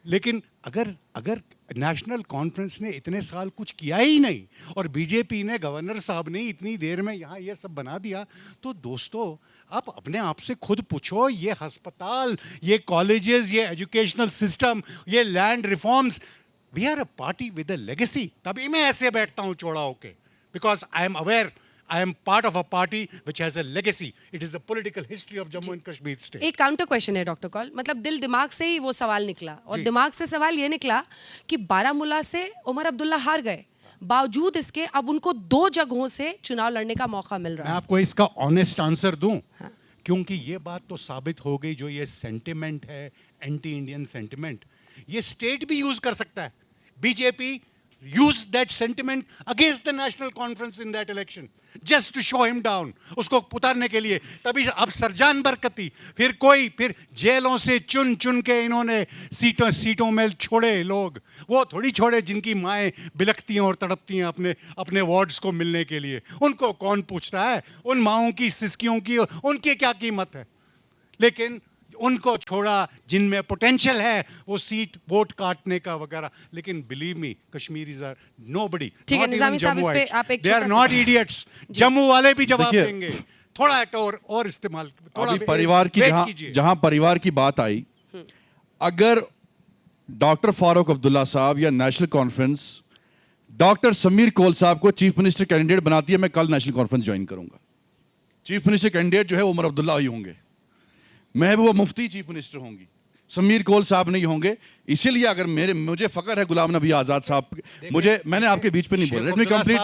लेकिन अगर नेशनल कॉन्फ्रेंस ने इतने साल कुछ किया ही नहीं और बीजेपी ने, गवर्नर साहब ने इतनी देर में यहाँ ये सब बना दिया, तो दोस्तों आप अपने आप से खुद पूछो, ये अस्पताल, ये कॉलेजेस, ये एजुकेशनल सिस्टम, ये land reforms, we are a party with a legacy. तभी मैं ऐसे बैठता हूँ चौड़ा होके, because I am aware I am part of a party which has a legacy. It is the political history of Jammu and Kashmir state. एक काउंटर क्वेश्चन है डॉक्टर कॉल, मतलब दिल दिमाग से ही वो सवाल निकला, और दिमाग से सवाल ये निकला कि बारामूला से उमर अब्दुल्ला हार गए, बावजूद इसके अब उनको 2 जगहों से चुनाव लड़ने का मौका मिल रहा मैं है। आपको इसका ऑनेस्ट आंसर दूं, क्योंकि ये बात तो साबित हो गई, जो ये सेंटिमेंट है, एंटी इंडियन सेंटिमेंट, ये स्टेट भी यूज कर सकता है। BJP used that sentiment against the national conference in that election just to show him down, उसको उतारने के लिए। तभी अब सरजान बरकती, फिर जेलों से चुन चुन के इन्होंने सीटों में छोड़े लोग, वो थोड़ी छोड़े जिनकी माएँ बिलखती हैं और तड़पती हैं अपने वार्ड्स को मिलने के लिए। उनको कौन पूछता है? उन माओं की, सिसकियों की, उनकी क्या कीमत है? लेकिन उनको छोड़ा जिनमें पोटेंशियल है वो सीट वोट काटने का वगैरह। लेकिन believe me, Kashmiris are nobody, ठीक है, निजामी साहब, इस पे आप एक दे आर छोटा नॉट सा- इडियट्स। जम्मू वाले भी जवाब देखिए, देंगे। थोड़ा और इस्तेमाल, थोड़ा अभी परिवार की wait कीजिए। जहां परिवार की बात आई, अगर डॉक्टर फारूक अब्दुल्ला साहब या नेशनल कॉन्फ्रेंस डॉक्टर समीर कोल साहब को चीफ मिनिस्टर कैंडिडेट बनाती है, मैं कल नेशनल कॉन्फ्रेंस ज्वाइन करूंगा। चीफ मिनिस्टर कैंडिडेट जो है उमर अब्दुल्ला ही होंगे, महबूबा मुफ्ती चीफ मिनिस्टर होंगी, समीर कोल साहब नहीं होंगे। इसीलिए अगर मुझे फख्र है गुलाम नबी आजाद साहब, मैंने आपके बीच पे नहीं बोला, लेट मी कंप्लीट।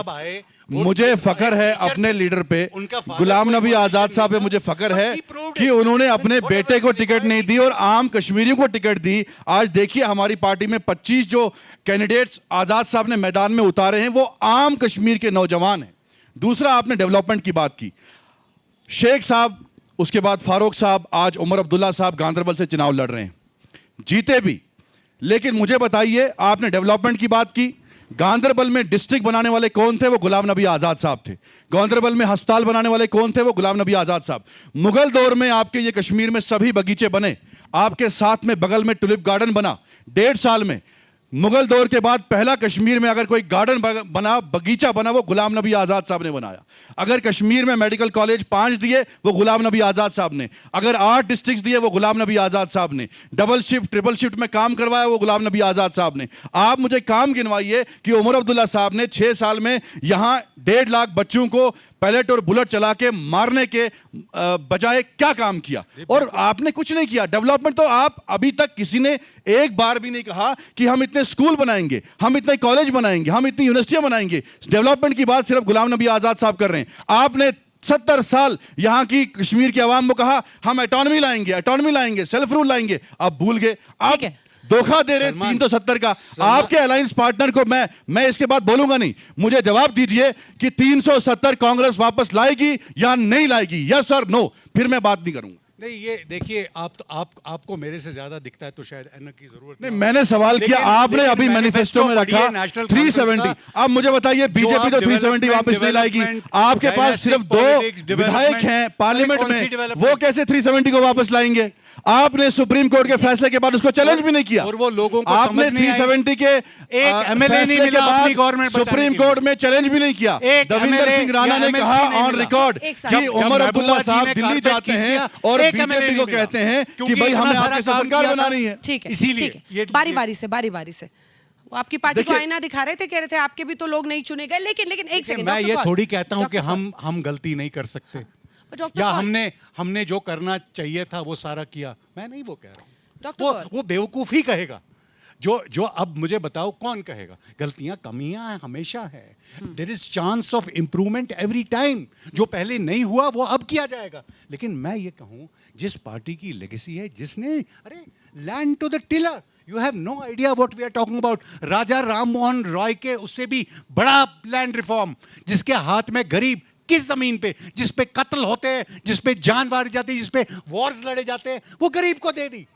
मुझे फख्र है अपने लीडर पे, गुलाम नबी आजाद साहब पे मुझे फख्र है कि उन्होंने अपने बेटे को टिकट नहीं दी और आम कश्मीरियों को टिकट दी। आज देखिए हमारी पार्टी में 25 जो कैंडिडेट्स आजाद साहब ने मैदान में उतारे हैं वो आम कश्मीर के नौजवान हैं। दूसरा, आपने डेवलपमेंट की बात की, शेख साहब, उसके बाद फारूक साहब, आज उमर अब्दुल्ला साहब गांधरबल से चुनाव लड़ रहे हैं, जीते भी। लेकिन मुझे बताइए, आपने डेवलपमेंट की बात की, गांधरबल में डिस्ट्रिक्ट बनाने वाले कौन थे? वो गुलाम नबी आजाद साहब थे। गांधरबल में अस्पताल बनाने वाले कौन थे? वो गुलाम नबी आजाद साहब। मुगल दौर में आपके ये कश्मीर में सभी बगीचे बने, आपके साथ में बगल में टुलिप गार्डन बना 1.5 साल में। मुगल दौर के बाद पहला कश्मीर में अगर कोई गार्डन बना, बगीचा बना, वो गुलाम नबी आजाद साहब ने बनाया। अगर कश्मीर में मेडिकल कॉलेज 5 दिए, वो गुलाम नबी आजाद साहब ने। अगर 8 डिस्ट्रिक्ट दिए, वो गुलाम नबी आजाद साहब ने। डबल शिफ्ट ट्रिपल शिफ्ट में काम करवाया, वो गुलाम नबी आजाद साहब ने। आप मुझे काम गिनवाइए कि उमर अब्दुल्ला साहब ने 6 साल में यहां 1.5 लाख बच्चों को पैलेट और बुलेट चला के मारने के बजाय क्या काम किया? और आपने कुछ नहीं किया। डेवलपमेंट तो आप अभी तक किसी ने एक बार भी नहीं कहा कि हम इतने स्कूल बनाएंगे, हम इतने कॉलेज बनाएंगे, हम इतनी यूनिवर्सिटियां बनाएंगे। डेवलपमेंट की बात सिर्फ गुलाम नबी आजाद साहब कर रहे हैं। आपने 70 साल यहां की कश्मीर की आवाम को कहा हम ऑटोनॉमी लाएंगे, सेल्फ रूल लाएंगे। आप भूल गए, आप धोखा दे रहे 370 का। आपके अलायंस पार्टनर को मैं इसके बाद बोलूंगा नहीं। मुझे जवाब दीजिए कि 370 कांग्रेस वापस लाएगी या नहीं लाएगी, यस और नो, फिर मैं बात नहीं करूंगा। नहीं, ये देखिए, आपको मेरे से ज्यादा दिखता है तो शायद एनक की जरूरत नहीं। मैंने सवाल किया, आपने अभी मैनिफेस्टो में रखा 370। अब मुझे बताइए, बीजेपी तो 370 वापस नहीं लाएगी। आपके पास सिर्फ 2 विधायक हैं पार्लियामेंट में, वो कैसे 370 को वापस लाएंगे? आपने सुप्रीम कोर्ट के फैसले के बाद उसको चैलेंज भी नहीं किया। और वो लोगों को आपने 370 के एक एमएलए नहीं मिला अपनी गवर्नमेंट सुप्रीम कोर्ट में चैलेंज भी नहीं किया। दविंदर सिंह राणा ने कहा ऑन रिकॉर्ड कि उमर अब्दुल्ला साहब दिल्ली जाते हैं और बीजेपी को कहते हैं कि भाई हमें आपके साथ सरकार बनानी है। ठीक है, इसीलिए बारी बारी से वो आपकी पार्टी को आईना दिखा रहे थे, कह रहे थे आपके भी तो लोग नहीं चुने गए। लेकिन एक सेकंड, मैं ये थोड़ी कहता हूं कि हम गलती नहीं कर सकते या हमने जो करना चाहिए था वो सारा किया। मैं नहीं वो कह रहा हूं, वो बेवकूफी कहेगा। जो अब मुझे बताओ कौन कहेगा? गलतियां कमियां हमेशा है। There is chance of improvement every time. जो पहले नहीं हुआ वो अब किया जाएगा। लेकिन मैं ये कहूं, जिस पार्टी की लेगेसी है, जिसने land to the tiller, you have no idea what we are talking about. Raja Ram Mohan Roy के उससे भी बड़ा लैंड रिफॉर्म, जिसके हाथ में गरीब किस जमीन पे, जिस पे कत्ल होते हैं, जिस पे जान मारी जाती है, जिस पे वॉर्स लड़े जाते हैं, वो गरीब को दे दी।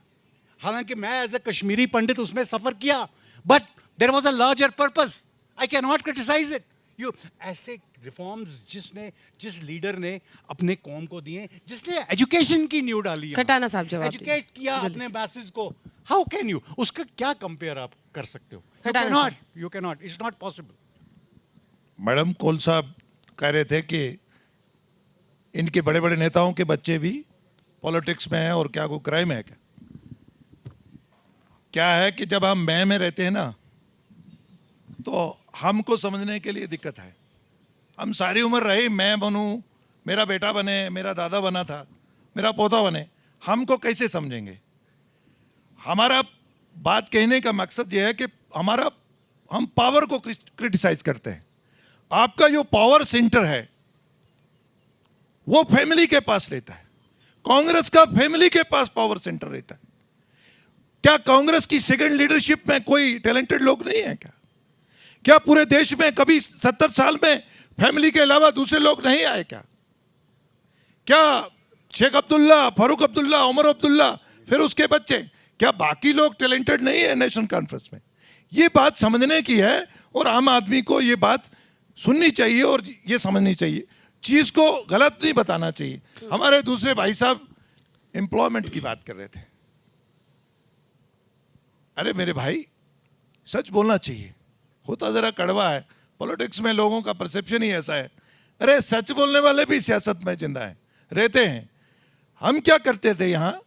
हालांकि मैं एज ए कश्मीरी पंडित उसमें सफर किया, but there was a larger purpose. I can not criticise it. You ऐसे रिफॉर्म्स जिस लीडर ने अपने कौम को दिए, जिसने एजुकेशन की नींव डाली, खटाना साहब जवाब एजुकेट किया अपने मैसेज को, हाउ कैन यू, उसका क्या कंपेयर आप कर सकते हो? You can not, it's not possible. Madam Kaul साहब कह रहे थे कि इनके बड़े बड़े नेताओं के बच्चे भी पॉलिटिक्स में हैं और क्या कोई क्राइम है क्या है कि जब हम में रहते हैं ना, तो हमको समझने के लिए दिक्कत है। हम सारी उम्र रहे, मैं बनूं, मेरा बेटा बने, मेरा दादा बना था, मेरा पोता बने, हमको कैसे समझेंगे? हमारा बात कहने का मकसद यह है कि हम पावर को क्रिटिसाइज करते हैं। आपका जो पावर सेंटर है वो फैमिली के पास रहता है। कांग्रेस का फैमिली के पास पावर सेंटर रहता है। क्या कांग्रेस की सेकंड लीडरशिप में कोई टैलेंटेड लोग नहीं है क्या पूरे देश में कभी 70 साल में फैमिली के अलावा दूसरे लोग नहीं आए क्या शेख अब्दुल्ला, फारूक अब्दुल्ला, उमर अब्दुल्ला, फिर उसके बच्चे, क्या बाकी लोग टैलेंटेड नहीं है नेशनल कॉन्फ्रेंस में? ये बात समझने की है और आम आदमी को ये बात सुननी चाहिए और ये समझनी चाहिए, चीज को गलत नहीं बताना चाहिए। हमारे दूसरे भाई साहब एम्प्लॉयमेंट की बात कर रहे थे। अरे मेरे भाई, सच बोलना चाहिए। होता जरा कड़वा है, पॉलिटिक्स में लोगों का परसेप्शन ही ऐसा है। अरे सच बोलने वाले भी सियासत में जिंदा है, रहते हैं। हम क्या करते थे यहाँ,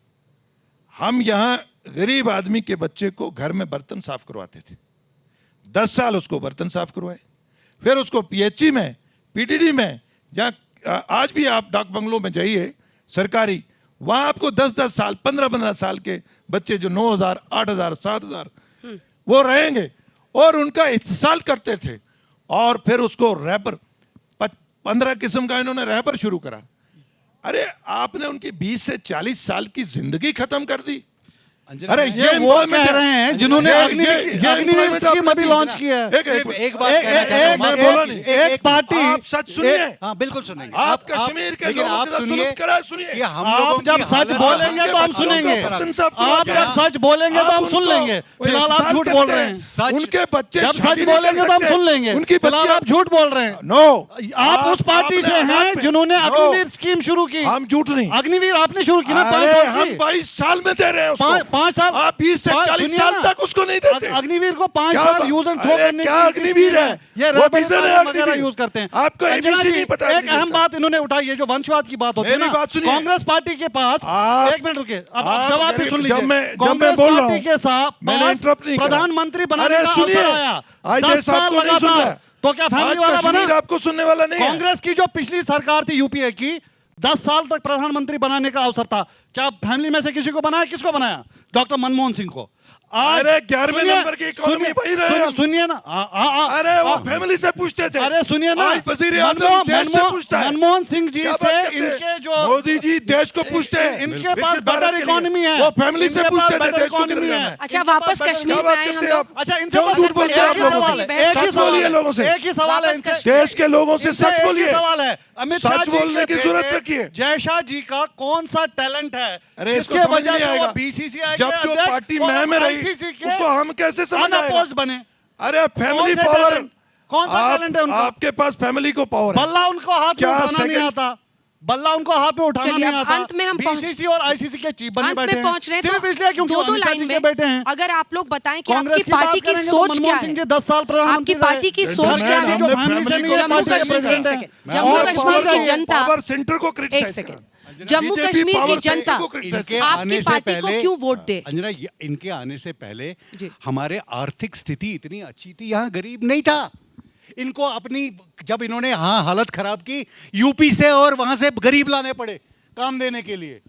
हम यहाँ गरीब आदमी के बच्चे को घर में बर्तन साफ करवाते थे। 10 साल उसको बर्तन साफ करवाए, फिर उसको पीएचई में, पीटीडी में, या आज भी आप डाक बंगलों में जाइए सरकारी, वहां आपको 10-10 साल, 15-15 साल के बच्चे जो 9,000, 8,000, 7,000 वो रहेंगे और उनका इस्तेसाल करते थे। और फिर उसको रैपर 15 किस्म का इन्होंने रैपर शुरू करा। अरे आपने उनकी 20 से 40 साल की जिंदगी खत्म कर दी। अंजना, अरे ये वो कह रहे हैं जिन्होंने अग्निवीर स्कीम अभी लॉन्च किया है। एक बात कहना चाहता हूं, मैं बोला नहीं। एक पार्टी, आप सच सुनिए। हाँ बिल्कुल सुनेंगे। आप कश्मीर के लेकिन लोगों आप के साथ सुनिए जुल्म करा, सुनिए। कि हम लोगों आप जब की सच हालत- बोलेंगे तो हम सुनेंगे, आप जब सच बोलेंगे तो हम सुन लेंगे। फिलहाल आप झूठ बोल रहे हैं। सच- उनके बच्चे जब शादी सच नहीं बोलेंगे कर तो हम सकते। सुन लेंगे। उनकी फिलहाल आप झूठ बोल रहे हैं। नो, आप उस पार्टी से हैं जिन्होंने अग्निवीर स्कीम शुरू की। हम झूठ नहीं। अग्निवीर आपने शुरू की ना 5 अरे साल हम की। 22 साल में दे रहे हैं उसको। 5 साल आप 20 से 40 सुनिए साल ना, तक उसको नहीं देते। अग्निवीर को 5 क्या साल बात- यूज एंड थ्रो अरे करने क्या की अग्निवीर स्कीम है? ये वो रैपिड विजन है फायर वगैरह अग्निवीर। यूज करते हैं। आपको अंजना ABC जी, नहीं पता एक अग्निवीर अहम का। बात इन्होंने उठाई है जो वंशवाद की बात होती है मेरी ना। बात सुनिए। कांग्रेस पार्टी के पास आप- एक मिनट रुकिए, अब आप जवाब भी मेरे- सुन जब लीजिए। मैं कांग्रेस बोल रहा पार्टी हूं, के साथ मैंने पास इंटरप्ट नहीं करा। प्रधानमंत्री बनाने अरे का सुनिए, अवसर आया आज 10 देश साल आपको नहीं सुन रहा लगातार। है। तो क्या फैमिली आज वाला बना? कश्मीर आपको सुनने वाला नहीं है। कांग्रेस की जो पिछली सरकार थी यूपीए की, 10 साल तक प्रधानमंत्री बनाने का अवसर था। क्या फैमिली में से किसी को बनाया? किसको बनाया? डॉक्टर मनमोहन सिंह को। अरे 11वें सुनिए, नंबर की इकोनॉमी वही रहे हम। सुनिए ना। अरे वो फैमिली से पूछते थे। अरे सुनिए ना, आज वजीर आजम देश से पूछता है। मनमोहन सिंह जी क्या बात से करते हैं? इनके जो मोदी जी देश को पूछते हैं। इनके पास विकसित भारत बेटर के लिए। इकोनॉमी है। वो फैमिली से इनके पूछते पास थे better देश को किधर economy जाना है। है। अच्छा इनके वापस पास better कश्मीर क्या में बात आए हम करते हैं आप? लोग। अच्छा इनसे क्यों बस झूठ बोलते हैं आप एक ही लोगों सवाल से? है, एक ही सच सवाल बोलिए है। लोगों से। एक ही सवाल है वापस इनसे। कश्मीर। देश के लोगों से इनसे सच एक ही बोलिए। सवाल है। अमित सच शाह जी बोलने के की जरूरत बेटे रखिए। जयशाह जी का कौन सा टैलेंट है अरे इसको जिसके समझ वजह नहीं से वो आएगा। बीसीसीआई जब जो पार्टी मैं में रही उसको हम कैसे समझ आएगा? अनअपोज्ड बने। अरे फैमिली से पावर। talent? कौन सा talent है उनका? आपके पास फैमिली को पावर है। बल्ला उनको हाथ में क्या उठाना नहीं second- आता। बल्ला उनको हाथ में उठाना चलिए, नहीं अब आता। अंत में हम पहुंच- बीसीसी और आईसीसी के चीफ बने अंत बैठे में पहुंच रहे हैं हैं सिर्फ इसलिए क्योंकि दो अमित शाह जी लाइन के में बेटे हैं। अगर आप लोग बताएं कि कांग्रेस आपकी पार्टी की करेंगे तो सोच क्या मनमोहन सिंह है, जी 10 साल प्रधानमंत्री आपकी पार्टी की रहे। सोच क्या हमने है? जो फैमिली से नहीं है, जम्मू पार्टी के कश्मीर प्रेसिडेंट एक हैं। सेकंड, जम्मू और कश्मीर की power- जनता पावर सेंटर को एक criticise second, Jammu BJP Kashmir की power जनता center को criticize इनके आपकी आने से पार्टी को पहले क्यों वोट दे? अंजना, इनके आने से पहले जी। हमारे आर्थिक स्थिति इतनी अच्छी थी, यहाँ गरीब नहीं था। इनको अपनी जब इन्होंने हाँ हालत खराब की, यूपी से और वहां से गरीब लाने पड़े काम देने के लिए।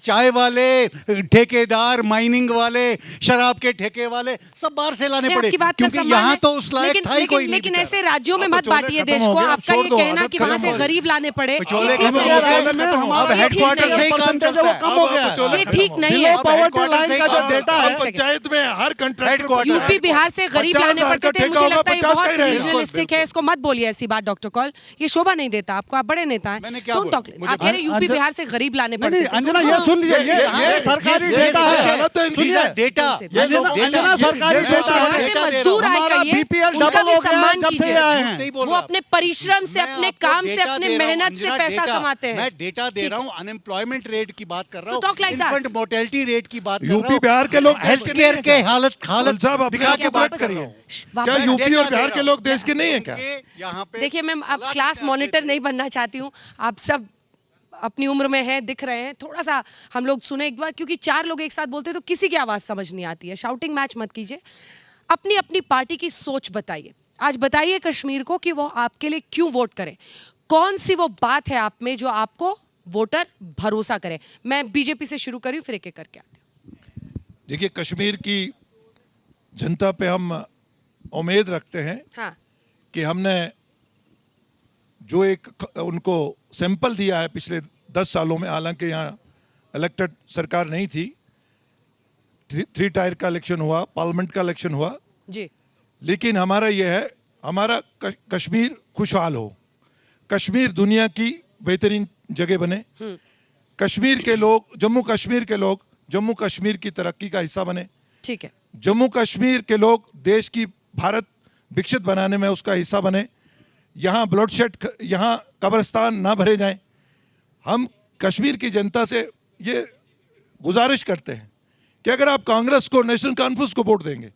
चाय वाले, ठेकेदार, माइनिंग वाले, शराब के ठेके वाले सब बाहर से लाने नहीं, पड़े आपकी बात का क्योंकि सम्मान यहाँ है, तो उस लायक लेकिन- था ही कोई लेकिन- नहीं लेकिन बेचारा। ऐसे राज्यों में अब मत चोले बांटिए खत्म देश हो को। गए, अब आपका छोड़ ये दो, कहना आदत कि वहां खत्म से हो गई। गरीब लाने पड़े, चोले ये ठीक खत्म हो नहीं गए, है। अब ये ठीक हेडक्वार्टर नहीं से है। ही काम परसेंटेज चलता वो है। कम हो गया अब ये खत्म ठीक हो नहीं बिलो है। अब पॉवर्टी headquarter लाइन से का ही जो काम डेटा चलता है, पंचायत में हर कंट्रैक्टर Headquarter। यूपी बिहार से गरीब 50,000 लाने पड़ते का थे। ठेका मुझे होगा, लगता है ये 50 बहुत का ही रहेगा। रीजनलिस्टिक है, इसको मत बोलिए ऐसी बात डॉक्टर कॉल, ये शोभा नहीं देता आपको। आप बड़े नेता हैं। मैंने क्या Don't बोला? talk- मुझे आप कह रहे हैं यूपी अंजना- बिहार से गरीब लाने नहीं पड़ते नहीं थे। अंजना ये सुन लीजिए, ये सरकारी डेटा है। सुनिए डेटा अंजना सरकारी डेटा यहाँ है। से मजदूर आए हमारा कहिए, बीपीएल उनका डबल भी हो गया सम्मान जब से कीजिए। ये आए हैं। वो अपने परिश्रम से, अपने काम से, अपने मेहनत से पैसा कमाते हैं। मैं डेटा दे ठीक रहा है। हूँ, अनएम्प्लॉयमेंट रेट की बात कर रहा So talk हूँ, like that. Infant mortality rate की बात कर रहा हूँ, यूपी बिहार के लोग हेल्थ केयर के हालत साहब अपने दिखा आप के को बात बात कर करिए। रहा हूँ। क्या वापस- यूपी डेटा और दे बिहार रहा के हूँ। लोग देश के नहीं है क्या? उनके यहाँ पे देखिए मैं अब हालात क्लास क्या मॉनिटर थे? नहीं बनना चाहती हूँ। आप सब अपनी उम्र में हैं, दिख रहे हैं। थोड़ा सा हम लोग सुने एक बार, क्योंकि 4 लोग एक साथ बोलते हैं तो किसी की आवाज़ समझ नहीं आती है। शाउटिंग मैच मत कीजिए, अपनी अपनी पार्टी की सोच बताइए। आज बताइए कश्मीर को कि वो आपके लिए क्यों वोट करें। कौन सी वो बात है आप में जो आपको वोटर भरोसा करे। मैं बीजेपी से शुरू करी, फिर एक एक करके आते हैं। देखिए कश्मीर की जनता पे हम उम्मीद रखते हैं हाँ, कि हमने जो एक उनको सैंपल दिया है पिछले 10 सालों में, हालांकि यहाँ इलेक्टेड सरकार नहीं थी, 3 टायर का इलेक्शन हुआ, पार्लियामेंट का इलेक्शन हुआ, जी लेकिन हमारा ये है, हमारा कश्मीर खुशहाल हो, कश्मीर दुनिया की बेहतरीन जगह बने, कश्मीर के लोग, जम्मू कश्मीर के लोग जम्मू कश्मीर की तरक्की का हिस्सा बने, ठीक है। जम्मू कश्मीर के लोग देश की भारत विकसित बनाने में उसका हिस्सा बने, यहाँ ब्लडशेड, यहाँ कब्रिस्तान ना भरे जाएं। हम कश्मीर की जनता से ये गुजारिश करते हैं कि अगर आप कांग्रेस को, नेशनल कॉन्फ्रेंस को वोट देंगे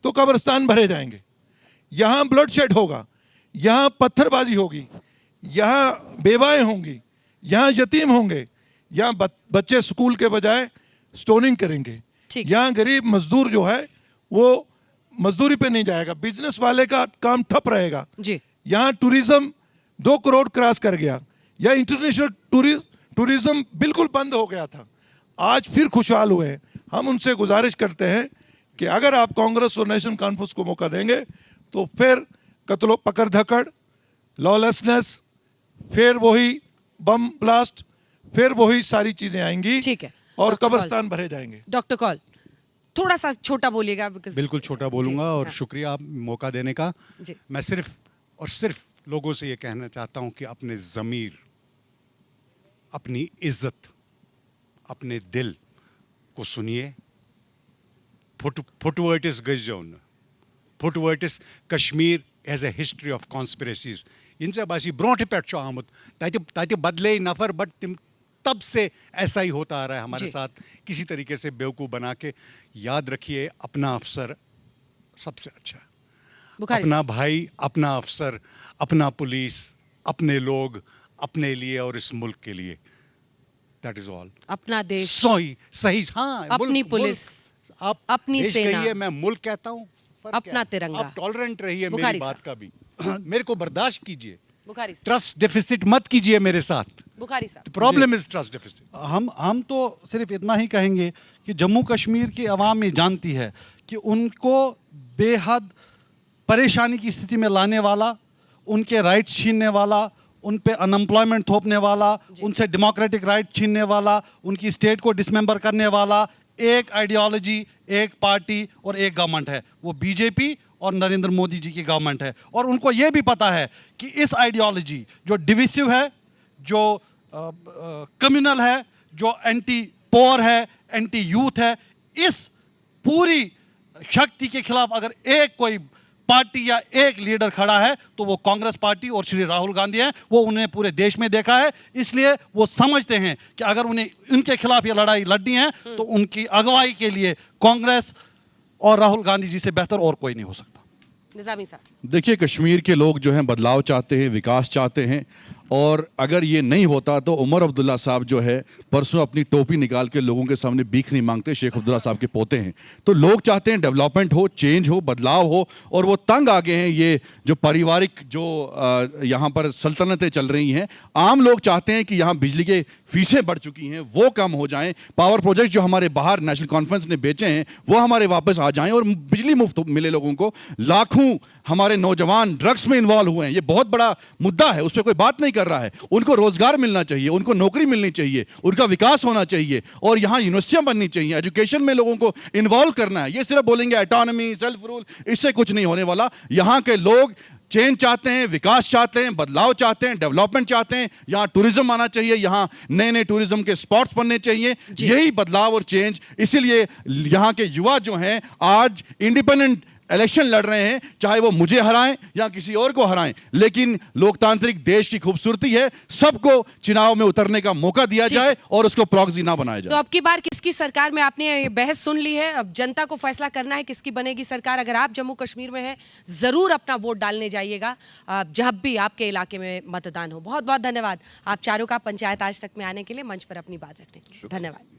तो कब्रिस्तान भरे जाएंगे, यहाँ ब्लडशेड होगा, यहाँ पत्थरबाजी होगी, यहाँ बेवाएं होंगी, यहाँ यतीम होंगे, यहाँ बच्चे स्कूल के बजाय स्टोनिंग करेंगे, ठीक। यहाँ गरीब मजदूर जो है वो मजदूरी पे नहीं जाएगा, बिजनेस वाले का काम ठप रहेगा, जी यहाँ टूरिज्म 2 करोड़ क्रॉस कर गया, या इंटरनेशनल टूरिज्म बिल्कुल बंद हो गया था, आज फिर खुशहाल हुए हैं। हम उनसे गुजारिश करते हैं कि अगर आप कांग्रेस और नेशनल कॉन्फ्रेंस को मौका देंगे तो फिर कत्लो पकड़ धकड़, लॉलेसनेस, फिर वही बम ब्लास्ट, फिर वही सारी चीजें आएंगी, ठीक है। और डॉक्टर कब्रिस्तान भरे जाएंगे। डॉक्टर कॉल, थोड़ा सा छोटा बोलिएगा बिकॉज बिल्कुल छोटा बोलूंगा और हाँ। शुक्रिया आप मौका देने का। जी। मैं सिर्फ और सिर्फ लोगों से ये कहना चाहता हूं कि अपने ज़मीर, अपनी इज्जत, अपने दिल को सुनिए। फुटवर्टिस गजौन, फुटवर्टिस Kashmir as a history of conspiracies. इनसे बासी ब्रोंटे पेट चो आमुत ताकि बदले नफर बट तिम तब से ऐसा ही होता आ रहा है हमारे जी। साथ, किसी तरीके से बेवकूफ़ बना के। याद रखिए, अपना अफसर सबसे अच्छा, बुखारी अपना भाई, अपना अफसर, अपना पुलिस, अपने लोग, अपने लिए और इस मुल्क के लिए। That is all. अपना देश, सही सही, हाँ। अपनी पुलिस, आप अपनी देश सेना, कहिए, मैं मुल्क कहता हूँ। फर्क अपना क्या है? तिरंगा। आप टॉलरेंट रहिए मेरी बुखारी बात का भी। मेरे को बर्दाश्त कीजिए। बुखारी साहब, ट्रस्ट डेफिसिट मत कीजिए मेरे साथ। बुखारी साहब, प्रॉब्लम इज ट्रस्ट डेफिसिट। हम तो सिर्फ इतना ही कहेंगे कि जम्मू कश्मीर की आवाम ये जानती है कि उनको बेहद परेशानी की स्थिति में लाने वाला, उनके राइट छीनने वाला, उन पे अनएम्प्लॉयमेंट थोपने वाला, उनसे डेमोक्रेटिक राइट छीनने वाला, उनकी स्टेट को डिसमेंबर करने वाला एक आइडियोलॉजी, एक पार्टी और एक गवर्नमेंट है। वो बीजेपी और नरेंद्र मोदी जी की गवर्नमेंट है। और उनको ये भी पता है कि इस आइडियोलॉजी जो डिविसिव है, जो कम्युनल है, जो एंटी पोर है, एंटी यूथ है, इस पूरी शक्ति के खिलाफ अगर एक कोई पार्टी या एक लीडर खड़ा है तो वो कांग्रेस पार्टी और श्री राहुल गांधी हैं। वो उन्हें पूरे देश में देखा है, इसलिए वो समझते हैं कि अगर उन्हें उनके खिलाफ ये लड़ाई लड़नी है तो उनकी अगुवाई के लिए कांग्रेस और राहुल गांधी जी से बेहतर और कोई नहीं हो सकता। निजामी साहब, देखिए, कश्मीर के लोग जो हैं बदलाव चाहते हैं, विकास चाहते हैं, और अगर ये नहीं होता तो उमर अब्दुल्ला साहब जो है परसों अपनी टोपी निकाल के लोगों के सामने भीख नहीं मांगते। शेख अब्दुल्ला साहब के पोते हैं। तो लोग चाहते हैं डेवलपमेंट हो, चेंज हो, बदलाव हो, और वो तंग आ गए हैं ये जो पारिवारिक जो यहाँ पर सल्तनतें चल रही हैं। आम लोग चाहते हैं कि यहाँ बिजली के फीसें बढ़ चुकी हैं वो कम हो जाएं, पावर प्रोजेक्ट जो हमारे बाहर नेशनल कॉन्फ्रेंस ने बेचे हैं वो हमारे वापस आ जाएं और बिजली मुफ्त मिले लोगों को। लाखों हमारे नौजवान ड्रग्स में इन्वॉल्व हुए हैं, ये बहुत बड़ा मुद्दा है, उस पर कोई बात नहीं कर रहा है। उनको रोजगार मिलना चाहिए, उनको नौकरी मिलनी चाहिए, उनका विकास होना चाहिए, और यहाँ यूनिवर्सिटियां बननी चाहिए, एजुकेशन में लोगों को इन्वॉल्व करना है। ये सिर्फ बोलेंगे ऑटोनॉमी, सेल्फ रूल, इससे कुछ नहीं होने वाला। यहाँ के लोग चेंज चाहते हैं, विकास चाहते हैं, बदलाव चाहते हैं, डेवलपमेंट चाहते हैं। यहाँ टूरिज्म आना चाहिए, यहाँ नए नए टूरिज्म के स्पॉट्स बनने चाहिए। यही बदलाव और चेंज, इसीलिए यहाँ के युवा जो हैं आज इंडिपेंडेंट इलेक्शन लड़ रहे हैं, चाहे वो मुझे हराएं या किसी और को हराएं। लेकिन लोकतांत्रिक देश की खूबसूरती है, सबको चुनाव में उतरने का मौका दिया जाए और उसको प्रॉक्सी ना बनाया जाए। तो अब की बार किसकी सरकार में आपने ये बहस सुन ली है, अब जनता को फैसला करना है किसकी बनेगी सरकार। अगर आप जम्मू कश्मीर में हैं, जरूर अपना वोट डालने जाइएगा जब भी आपके इलाके में मतदान हो। बहुत बहुत धन्यवाद आप चारों का पंचायत आज तक में आने के लिए, मंच पर अपनी बात रखने के लिए। धन्यवाद।